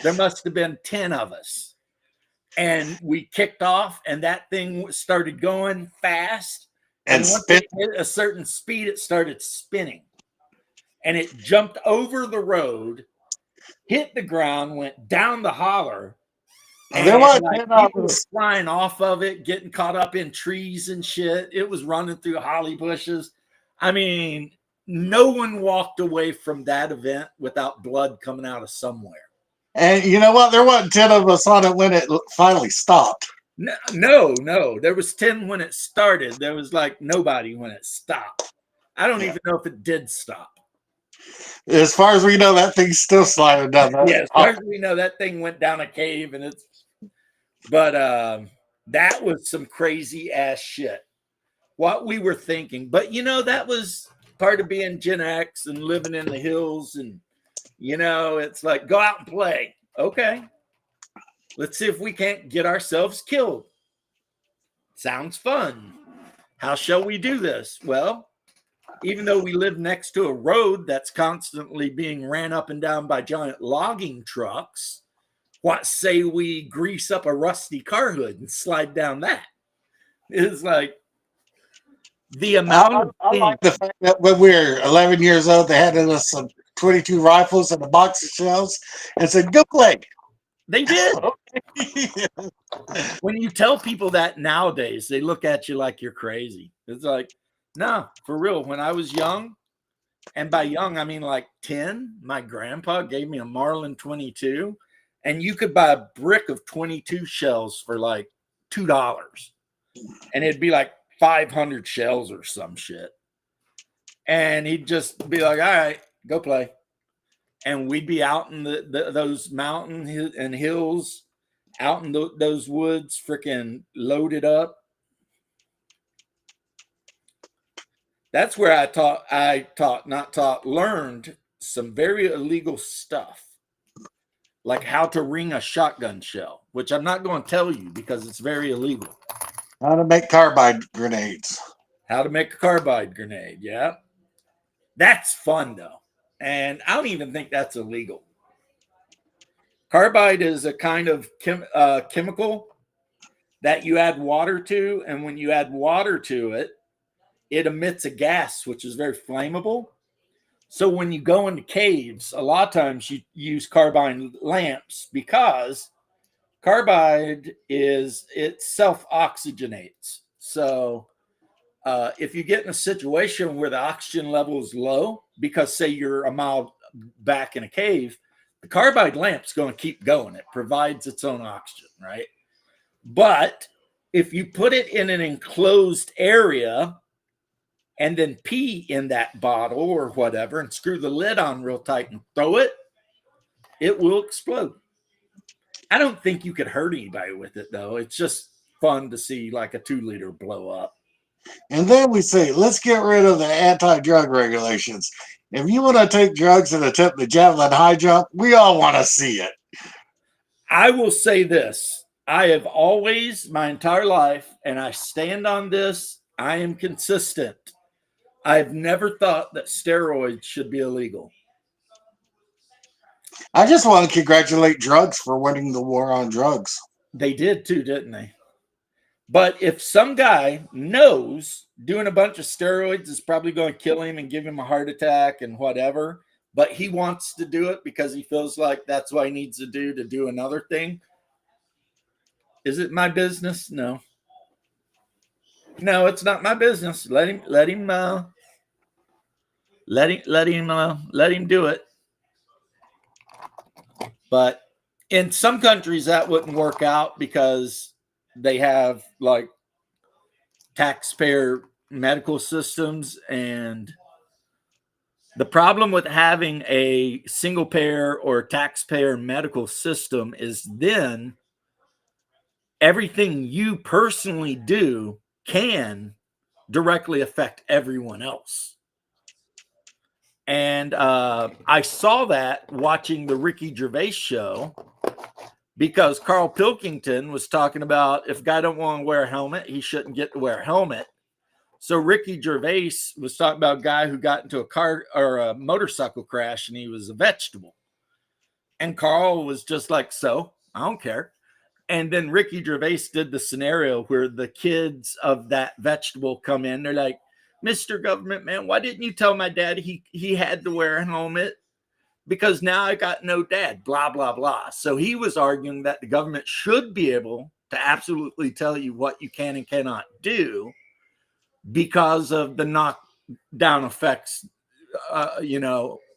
A: There must have been 10 of us. And we kicked off, and that thing started going fast. And once it hit a certain speed, it started spinning. And it jumped over the road, hit the ground, went down the holler. And
C: there was
A: people were flying off of it, getting caught up in trees and shit. It was running through holly bushes. I mean, no one walked away from that event without blood coming out of somewhere.
C: And you know what? There wasn't 10 of us on it when it finally stopped.
A: No. There was 10 when it started. There was like nobody when it stopped. I don't even know if it did stop.
C: As far as we know, that thing's still sliding down.
A: Yeah, as far as we know, that thing went down a cave, and but that was some crazy ass shit. What we were thinking, but that was part of being Gen X and living in the hills, and it's like, go out and play. Okay, let's see if we can't get ourselves killed. Sounds fun. How shall we do this? Well, even though we live next to a road that's constantly being ran up and down by giant logging trucks, what say we grease up a rusty car hood and slide down that? It's like the amount
C: I like the fact that when we were 11 years old, they handed us some 22 rifles and a box of shells and said, go play.
A: They did. When you tell people that nowadays, they look at you like you're crazy. It's like, no, for real. When I was young, and by young, I mean like 10, my grandpa gave me a Marlin 22, and you could buy a brick of 22 shells for like $2. And it'd be like 500 shells or some shit. And he'd just be like, all right, go play. And we'd be out in those mountains and hills, out in those woods, freaking loaded up. That's where learned some very illegal stuff, like how to ring a shotgun shell, which I'm not going to tell you because it's very illegal.
C: How to make carbide grenades.
A: How to make a carbide grenade. Yeah. That's fun, though. And I don't even think that's illegal. Carbide is a kind of chemical that you add water to. And when you add water to it, it emits a gas, which is very flammable. So when you go into caves, a lot of times you use carbide lamps because carbide it self-oxygenates. So if you get in a situation where the oxygen level is low, because say you're a mile back in a cave, the carbide lamp's going to keep going. It provides its own oxygen, right? But if you put it in an enclosed area and then pee in that bottle or whatever and screw the lid on real tight and throw it, it will explode. I don't think you could hurt anybody with it, though. It's just fun to see like a 2-liter blow up.
C: And then we say, let's get rid of the anti-drug regulations. If you want to take drugs and attempt the javelin high jump, we all want to see it.
A: I will say this. I have always, my entire life, and I stand on this, I am consistent. I've never thought that steroids should be illegal.
C: I just want to congratulate drugs for winning the war on drugs.
A: They did too, didn't they? But if some guy knows doing a bunch of steroids is probably going to kill him and give him a heart attack and whatever, but he wants to do it because he feels like that's what he needs to do another thing, is it my business? No. No, it's not my business. Let him do it. But in some countries that wouldn't work out because they have like taxpayer medical systems, and the problem with having a single payer or taxpayer medical system is then everything you personally do can directly affect everyone else. And I saw that watching the Ricky Gervais show, because Carl Pilkington was talking about if a guy don't want to wear a helmet, he shouldn't get to wear a helmet. So Ricky Gervais was talking about a guy who got into a car or a motorcycle crash and he was a vegetable. And Carl was just like, so I don't care. And then Ricky Gervais did the scenario where the kids of that vegetable come in. They're like, Mr. Government Man, why didn't you tell my dad he had to wear a helmet? Because now I got no dad, blah, blah, blah. So he was arguing that the government should be able to absolutely tell you what you can and cannot do because of the knockdown effects,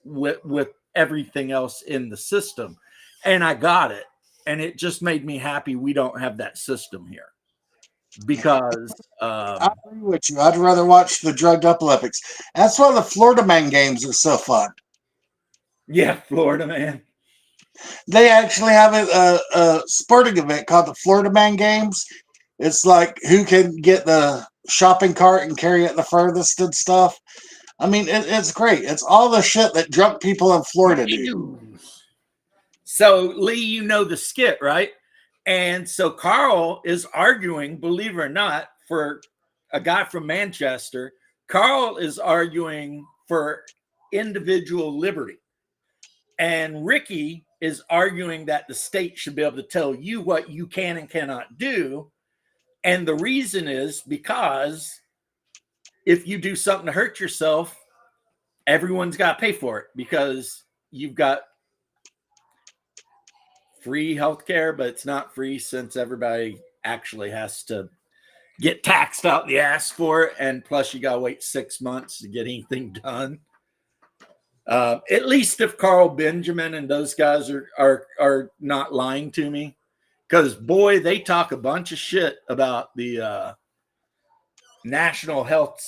A: with everything else in the system. And I got it. And it just made me happy we don't have that system here. Because
C: I agree with you. I'd rather watch the drugged up Olympics. That's why the Florida Man games are so fun.
A: Yeah, Florida Man.
C: They actually have a sporting event called the Florida Man Games. It's like who can get the shopping cart and carry it the furthest and stuff. I mean, it's great. It's all the shit that drunk people in Florida do.
A: So, Lee, you know the skit, right? And so Carl is arguing, believe it or not, for a guy from Manchester. Carl is arguing for individual liberty. And Ricky is arguing that the state should be able to tell you what you can and cannot do. And the reason is because if you do something to hurt yourself, everyone's got to pay for it because you've got free healthcare, but it's not free since everybody actually has to get taxed out the ass for it. And plus you got to wait 6 months to get anything done. At least if Carl Benjamin and those guys are not lying to me, because boy, they talk a bunch of shit about the national health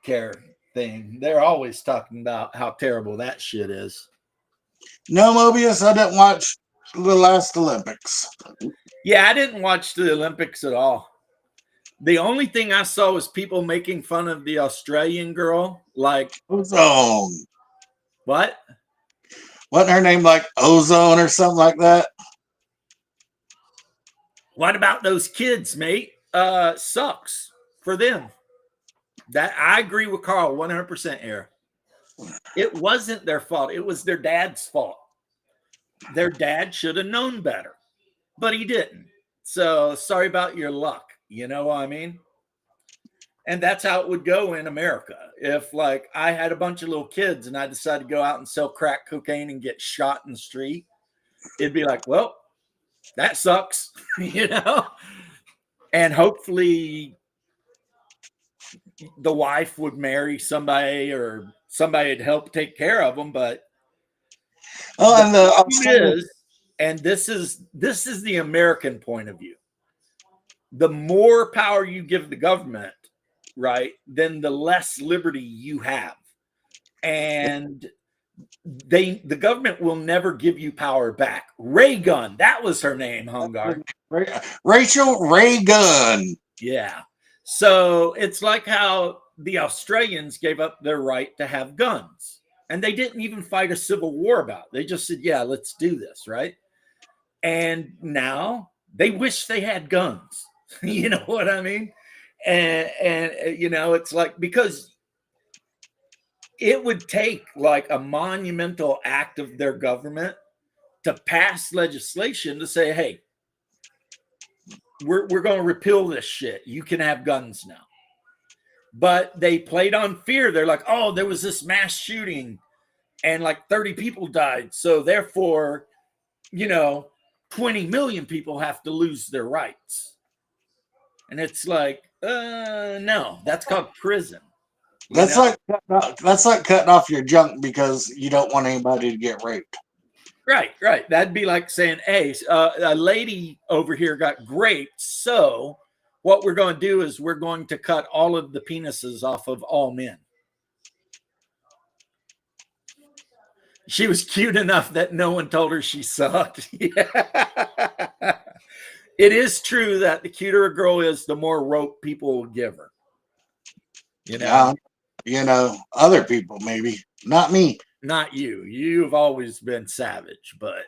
A: care thing. They're always talking about how terrible that shit is.
C: No, Mobius, I didn't watch the last Olympics.
A: Yeah, I didn't watch the Olympics at all. The only thing I saw was people making fun of the Australian girl. Like,
C: Ozone.
A: what?
C: Wasn't her name like Ozone or something like that?
A: What about those kids, mate? Sucks for them. That I agree with Carl 100% here. It wasn't their fault. It was their dad's fault. Their dad should have known better, but he didn't. So sorry about your luck. You know what I mean? And that's how it would go in America. If like I had a bunch of little kids and I decided to go out and sell crack cocaine and get shot in the street, it'd be like, well, that sucks, you know? And hopefully the wife would marry somebody or somebody would help take care of them. But
C: Oh, and the
A: the
C: Australian,
A: is, and this is the American point of view. The more power you give the government, right, then the less liberty you have. And the government will never give you power back. Reagan, that was her name, Hungar.
C: Rachel Reagan.
A: Yeah. So it's like how the Australians gave up their right to have guns. And they didn't even fight a civil war about it. They just said, yeah, let's do this, right? And now they wish they had guns. You know what I mean? And you know, it's like, because it would take like a monumental act of their government to pass legislation to say, hey, we're going to repeal this shit. You can have guns now. But they played on fear. They're like, oh, there was this mass shooting and like 30 people died. So therefore, you know, 20 million people have to lose their rights. And it's like, no, that's called prison.
C: That's like cutting off your junk because you don't want anybody to get raped.
A: Right. That'd be like saying, hey, a lady over here got raped. So what we're going to do is we're going to cut all of the penises off of all men. She was cute enough that no one told her she sucked. Yeah. It is true that the cuter a girl is, the more rope people will give her. You know?
C: You know, other people maybe, not me.
A: Not you. You've always been savage, but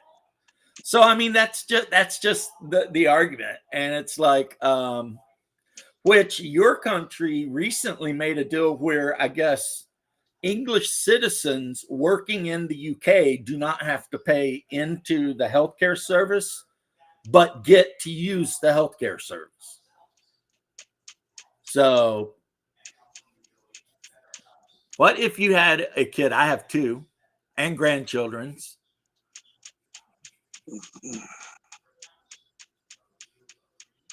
A: so I mean that's just the argument. And it's like which your country recently made a deal where I guess English citizens working in the UK do not have to pay into the healthcare service, but get to use the healthcare service. So what if you had a kid? I have two and grandchildren's.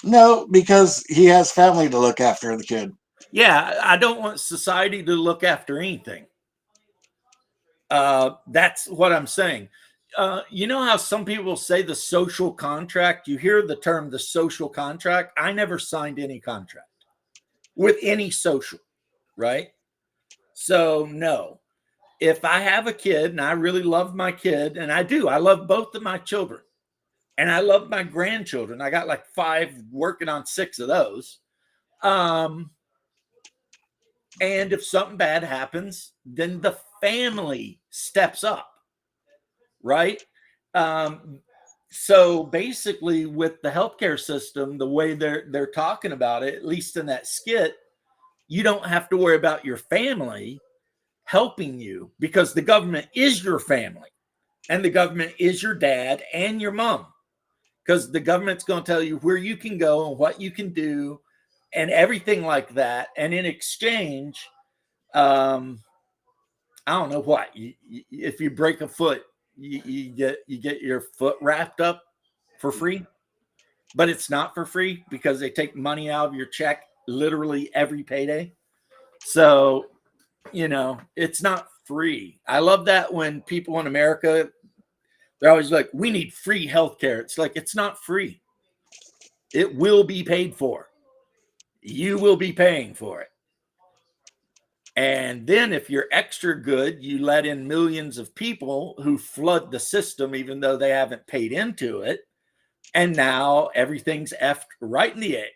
C: No, because he has family to look after the kid.
A: Yeah, I don't want society to look after anything. That's what I'm saying. You know how some people say the social contract? You hear the term the social contract. I never signed any contract with any social, right? So, no. If I have a kid and I really love my kid, and I do, I love both of my children and I love my grandchildren. I got like 5 working on 6 of those. And if something bad happens, then the family steps up, right? So basically, with the healthcare system, the way they're talking about it, at least in that skit, you don't have to worry about your family helping you because the government is your family and the government is your dad and your mom, because the government's going to tell you where you can go and what you can do and everything like that. And in exchange, I don't know what, if you break a foot, you get your foot wrapped up for free, but it's not for free because they take money out of your check literally every payday. So, you know, it's not free. I love that when people in America, they're always like, we need free healthcare. It's like, it's not free. It will be paid for. You will be paying for it. And then if you're extra good, you let in millions of people who flood the system, even though they haven't paid into it. And now everything's effed right in the egg.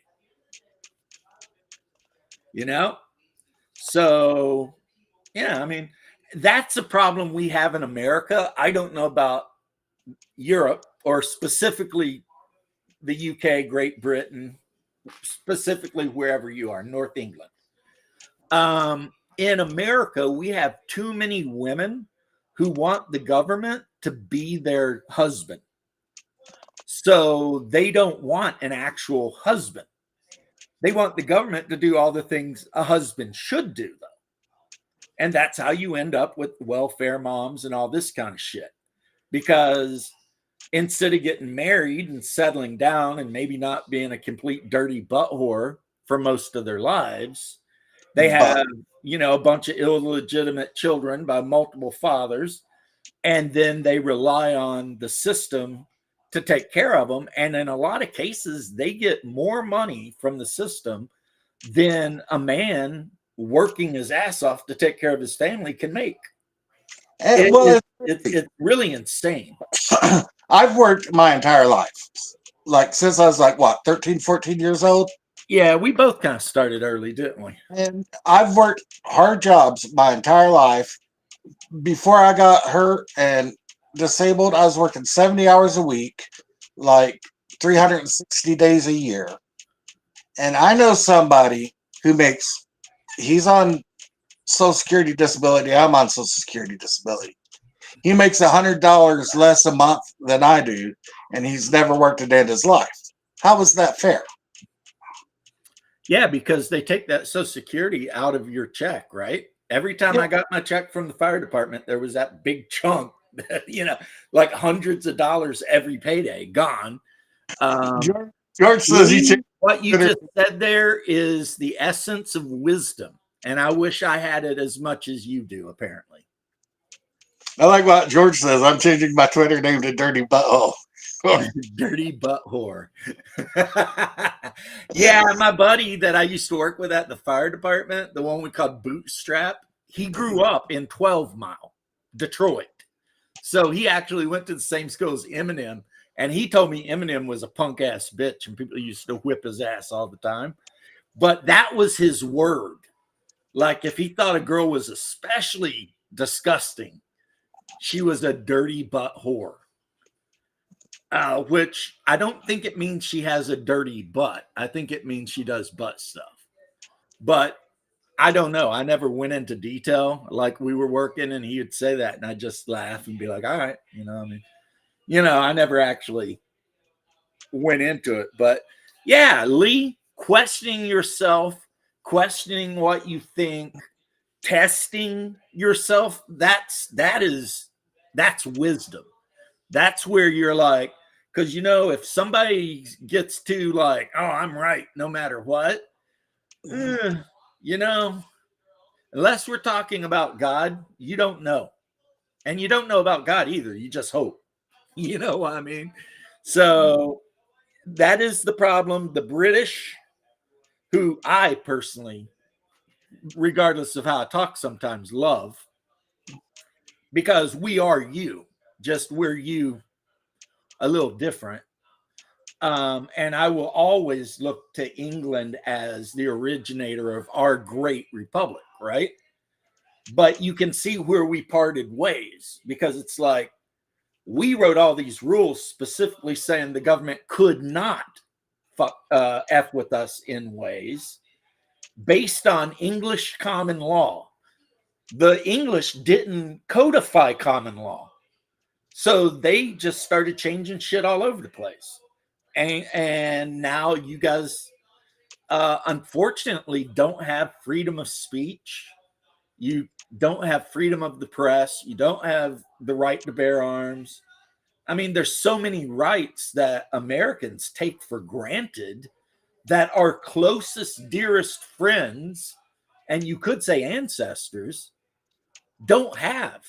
A: you know? So, yeah, I mean, that's a problem we have in America. I don't know about Europe or specifically the UK, Great Britain, specifically wherever you are, North England. In America, we have too many women who want the government to be their husband. So they don't want an actual husband. They want the government to do all the things a husband should do, though. And that's how you end up with welfare moms and all this kind of shit. Because instead of getting married and settling down and maybe not being a complete dirty butt whore for most of their lives, they have, a bunch of illegitimate children by multiple fathers, and then they rely on the system to take care of them. And in a lot of cases, they get more money from the system than a man working his ass off to take care of his family can make. It's really insane.
C: I've worked my entire life, like since I was like, what, 13, 14 years old?
A: Yeah, we both kind of started early, didn't we?
C: And I've worked hard jobs my entire life. Before I got hurt and disabled, I was working 70 hours a week, like 360 days a year. And I know somebody who he's on Social Security disability. I'm on Social Security disability. He makes $100 less a month than I do, and he's never worked a day in his life. How is that fair?
A: Yeah, because they take that Social Security out of your check, right? Every time I got my check from the fire department, there was that big chunk, like hundreds of dollars every payday gone.
C: George says
A: what you just said there is the essence of wisdom. And I wish I had it as much as you do, apparently.
C: I like what George says. I'm changing my Twitter name to Dirty Butthole.
A: Dirty butt whore. Yeah, my buddy that I used to work with at the fire department, the one we called Bootstrap, he grew up in 12 Mile, Detroit. So he actually went to the same school as Eminem. And he told me Eminem was a punk ass bitch and people used to whip his ass all the time. But that was his word. Like if he thought a girl was especially disgusting, she was a dirty butt whore. Which I don't think it means she has a dirty butt. I think it means she does butt stuff. But I don't know. I never went into detail. Like we were working and he would say that and I'd just laugh and be like, all right, I never actually went into it. But yeah, Lee, questioning yourself, questioning what you think, testing yourself, that's wisdom. That's where you're like, because if somebody gets to like, oh, I'm right no matter what, unless we're talking about God, you don't know. And you don't know about God either. You just hope. You know what I mean? So that is the problem. The British, who I personally, regardless of how I talk sometimes, love, because we are you, just we're you a little different. And I will always look to England as the originator of our great republic, right? But you can see where we parted ways because it's like we wrote all these rules specifically saying the government could not F with us in ways based on English common law. The English didn't codify common law. So they just started changing shit all over the place. And now you guys, unfortunately, don't have freedom of speech. You don't have freedom of the press. You don't have the right to bear arms. I mean, there's so many rights that Americans take for granted that our closest, dearest friends, and you could say ancestors, don't have.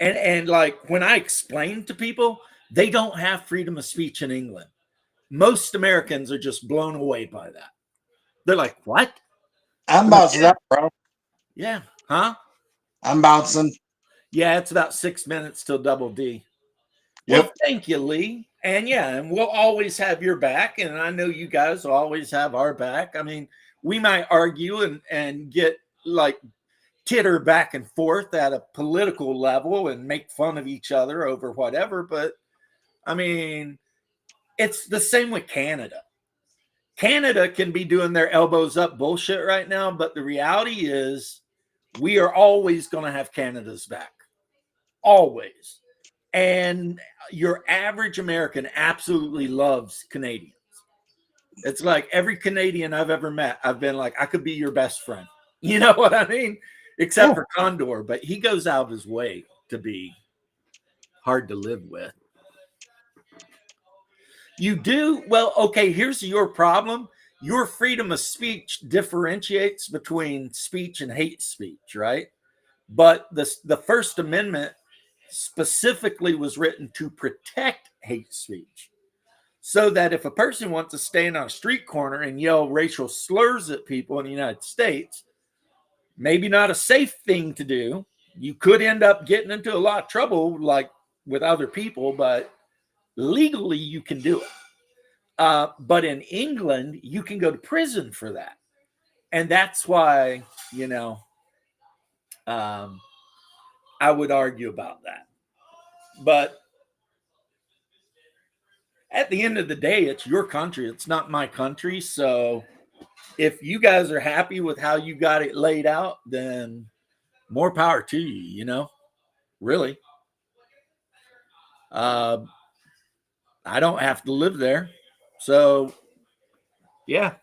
A: And like when I explain to people, they don't have freedom of speech in England. Most Americans are just blown away by that. They're like, what?
C: I'm bouncing up, bro.
A: Yeah. Huh?
C: I'm bouncing.
A: Yeah, it's about 6 minutes till double D.
C: Yep.
A: Well, thank you, Lee. And yeah, and we'll always have your back. And I know you guys will always have our back. I mean, we might argue and get like titter back and forth at a political level and make fun of each other over whatever. But I mean, it's the same with Canada. Canada can be doing their elbows up bullshit right now, but the reality is we are always going to have Canada's back. Always. And your average American absolutely loves Canadians. It's like every Canadian I've ever met, I've been like, I could be your best friend. You know what I mean? Except for Condor, but he goes out of his way to be hard to live with. You do? Well, okay, here's your problem. Your freedom of speech differentiates between speech and hate speech, right? But the First Amendment specifically was written to protect hate speech. So that if a person wants to stand on a street corner and yell racial slurs at people in the United States, maybe not a safe thing to do. You could end up getting into a lot of trouble, like with other people, but legally you can do it. But in England, you can go to prison for that. And that's why, I would argue about that. But at the end of the day, it's your country. It's not my country. So if you guys are happy with how you got it laid out, then more power to you, really. I don't have to live there. So, yeah,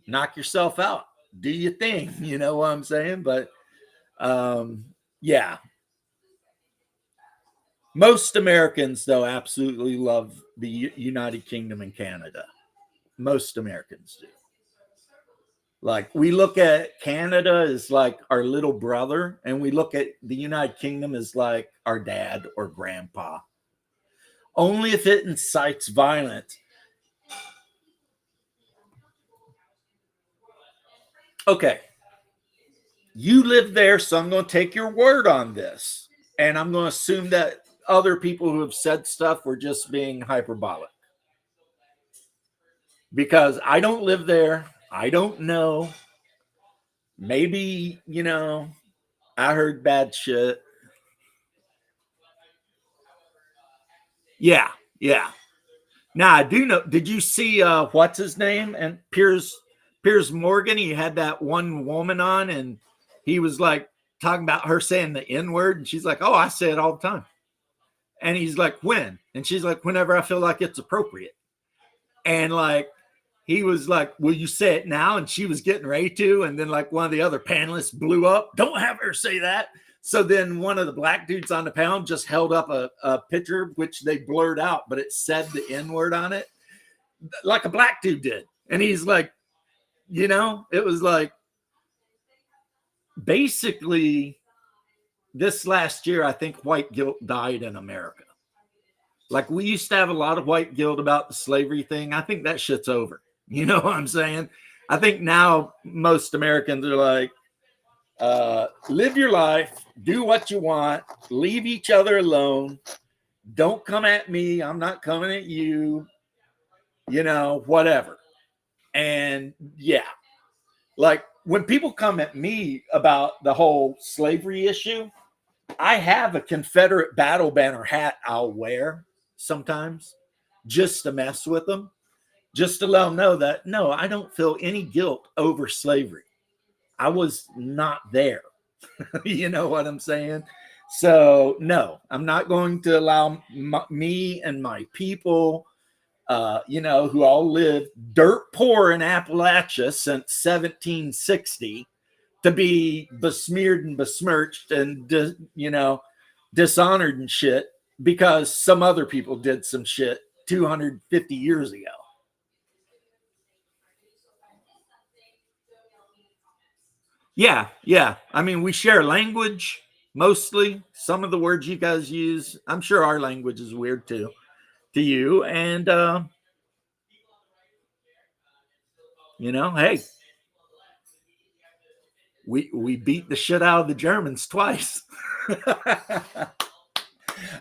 A: knock yourself out. Do your thing. You know what I'm saying? But, yeah. Most Americans, though, absolutely love the United Kingdom and Canada. Most Americans do. Like, we look at Canada as like our little brother, and we look at the United Kingdom as like our dad or grandpa. Only if it incites violence. Okay. You live there, so I'm going to take your word on this. And I'm going to assume that other people who have said stuff were just being hyperbolic. Because I don't live there. I don't know. Maybe, I heard bad shit. Yeah. Now I do know. Did you see what's his name? And Piers Morgan, he had that one woman on and he was like talking about her saying the N-word, and she's like, oh, I say it all the time. And he's like, when? And she's like, whenever I feel like it's appropriate. And like, he was like, will you say it now? And she was getting ready to. And then like one of the other panelists blew up. Don't have her say that. So then one of the black dudes on the panel just held up a picture, which they blurred out, but it said the N-word on it, like a black dude did. And he's like, it was like, basically, this last year, I think white guilt died in America. Like, we used to have a lot of white guilt about the slavery thing. I think that shit's over. You know what I'm saying? I think now most Americans are like, live your life, do what you want, leave each other alone. Don't come at me. I'm not coming at you, whatever. And yeah, like when people come at me about the whole slavery issue, I have a Confederate battle banner hat I'll wear sometimes just to mess with them, just to let them know that, no, I don't feel any guilt over slavery. I was not there. You know what I'm saying? So, no, I'm not going to allow me and my people, who all lived dirt poor in Appalachia since 1760 to be besmeared and besmirched and, dishonored and shit because some other people did some shit 250 years ago. Yeah. I mean, we share language mostly. Some of the words you guys use, I'm sure our language is weird too to you. And, hey, we beat the shit out of the Germans twice.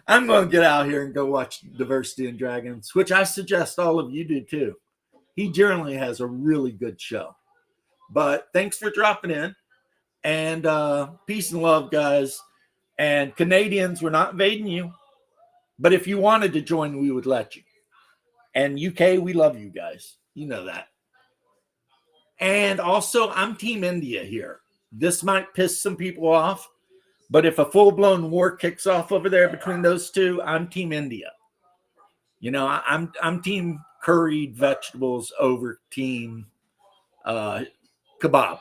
A: I'm going to get out here and go watch Diversity and Dragons, which I suggest all of you do too. He generally has a really good show. But thanks for dropping in. And peace and love, guys. And Canadians, we're not invading you. But if you wanted to join, we would let you. And UK, we love you guys. You know that. And also, I'm Team India here. This might piss some people off. But if a full-blown war kicks off over there between those two, I'm Team India. You know, I'm Team curried vegetables over Team kebab.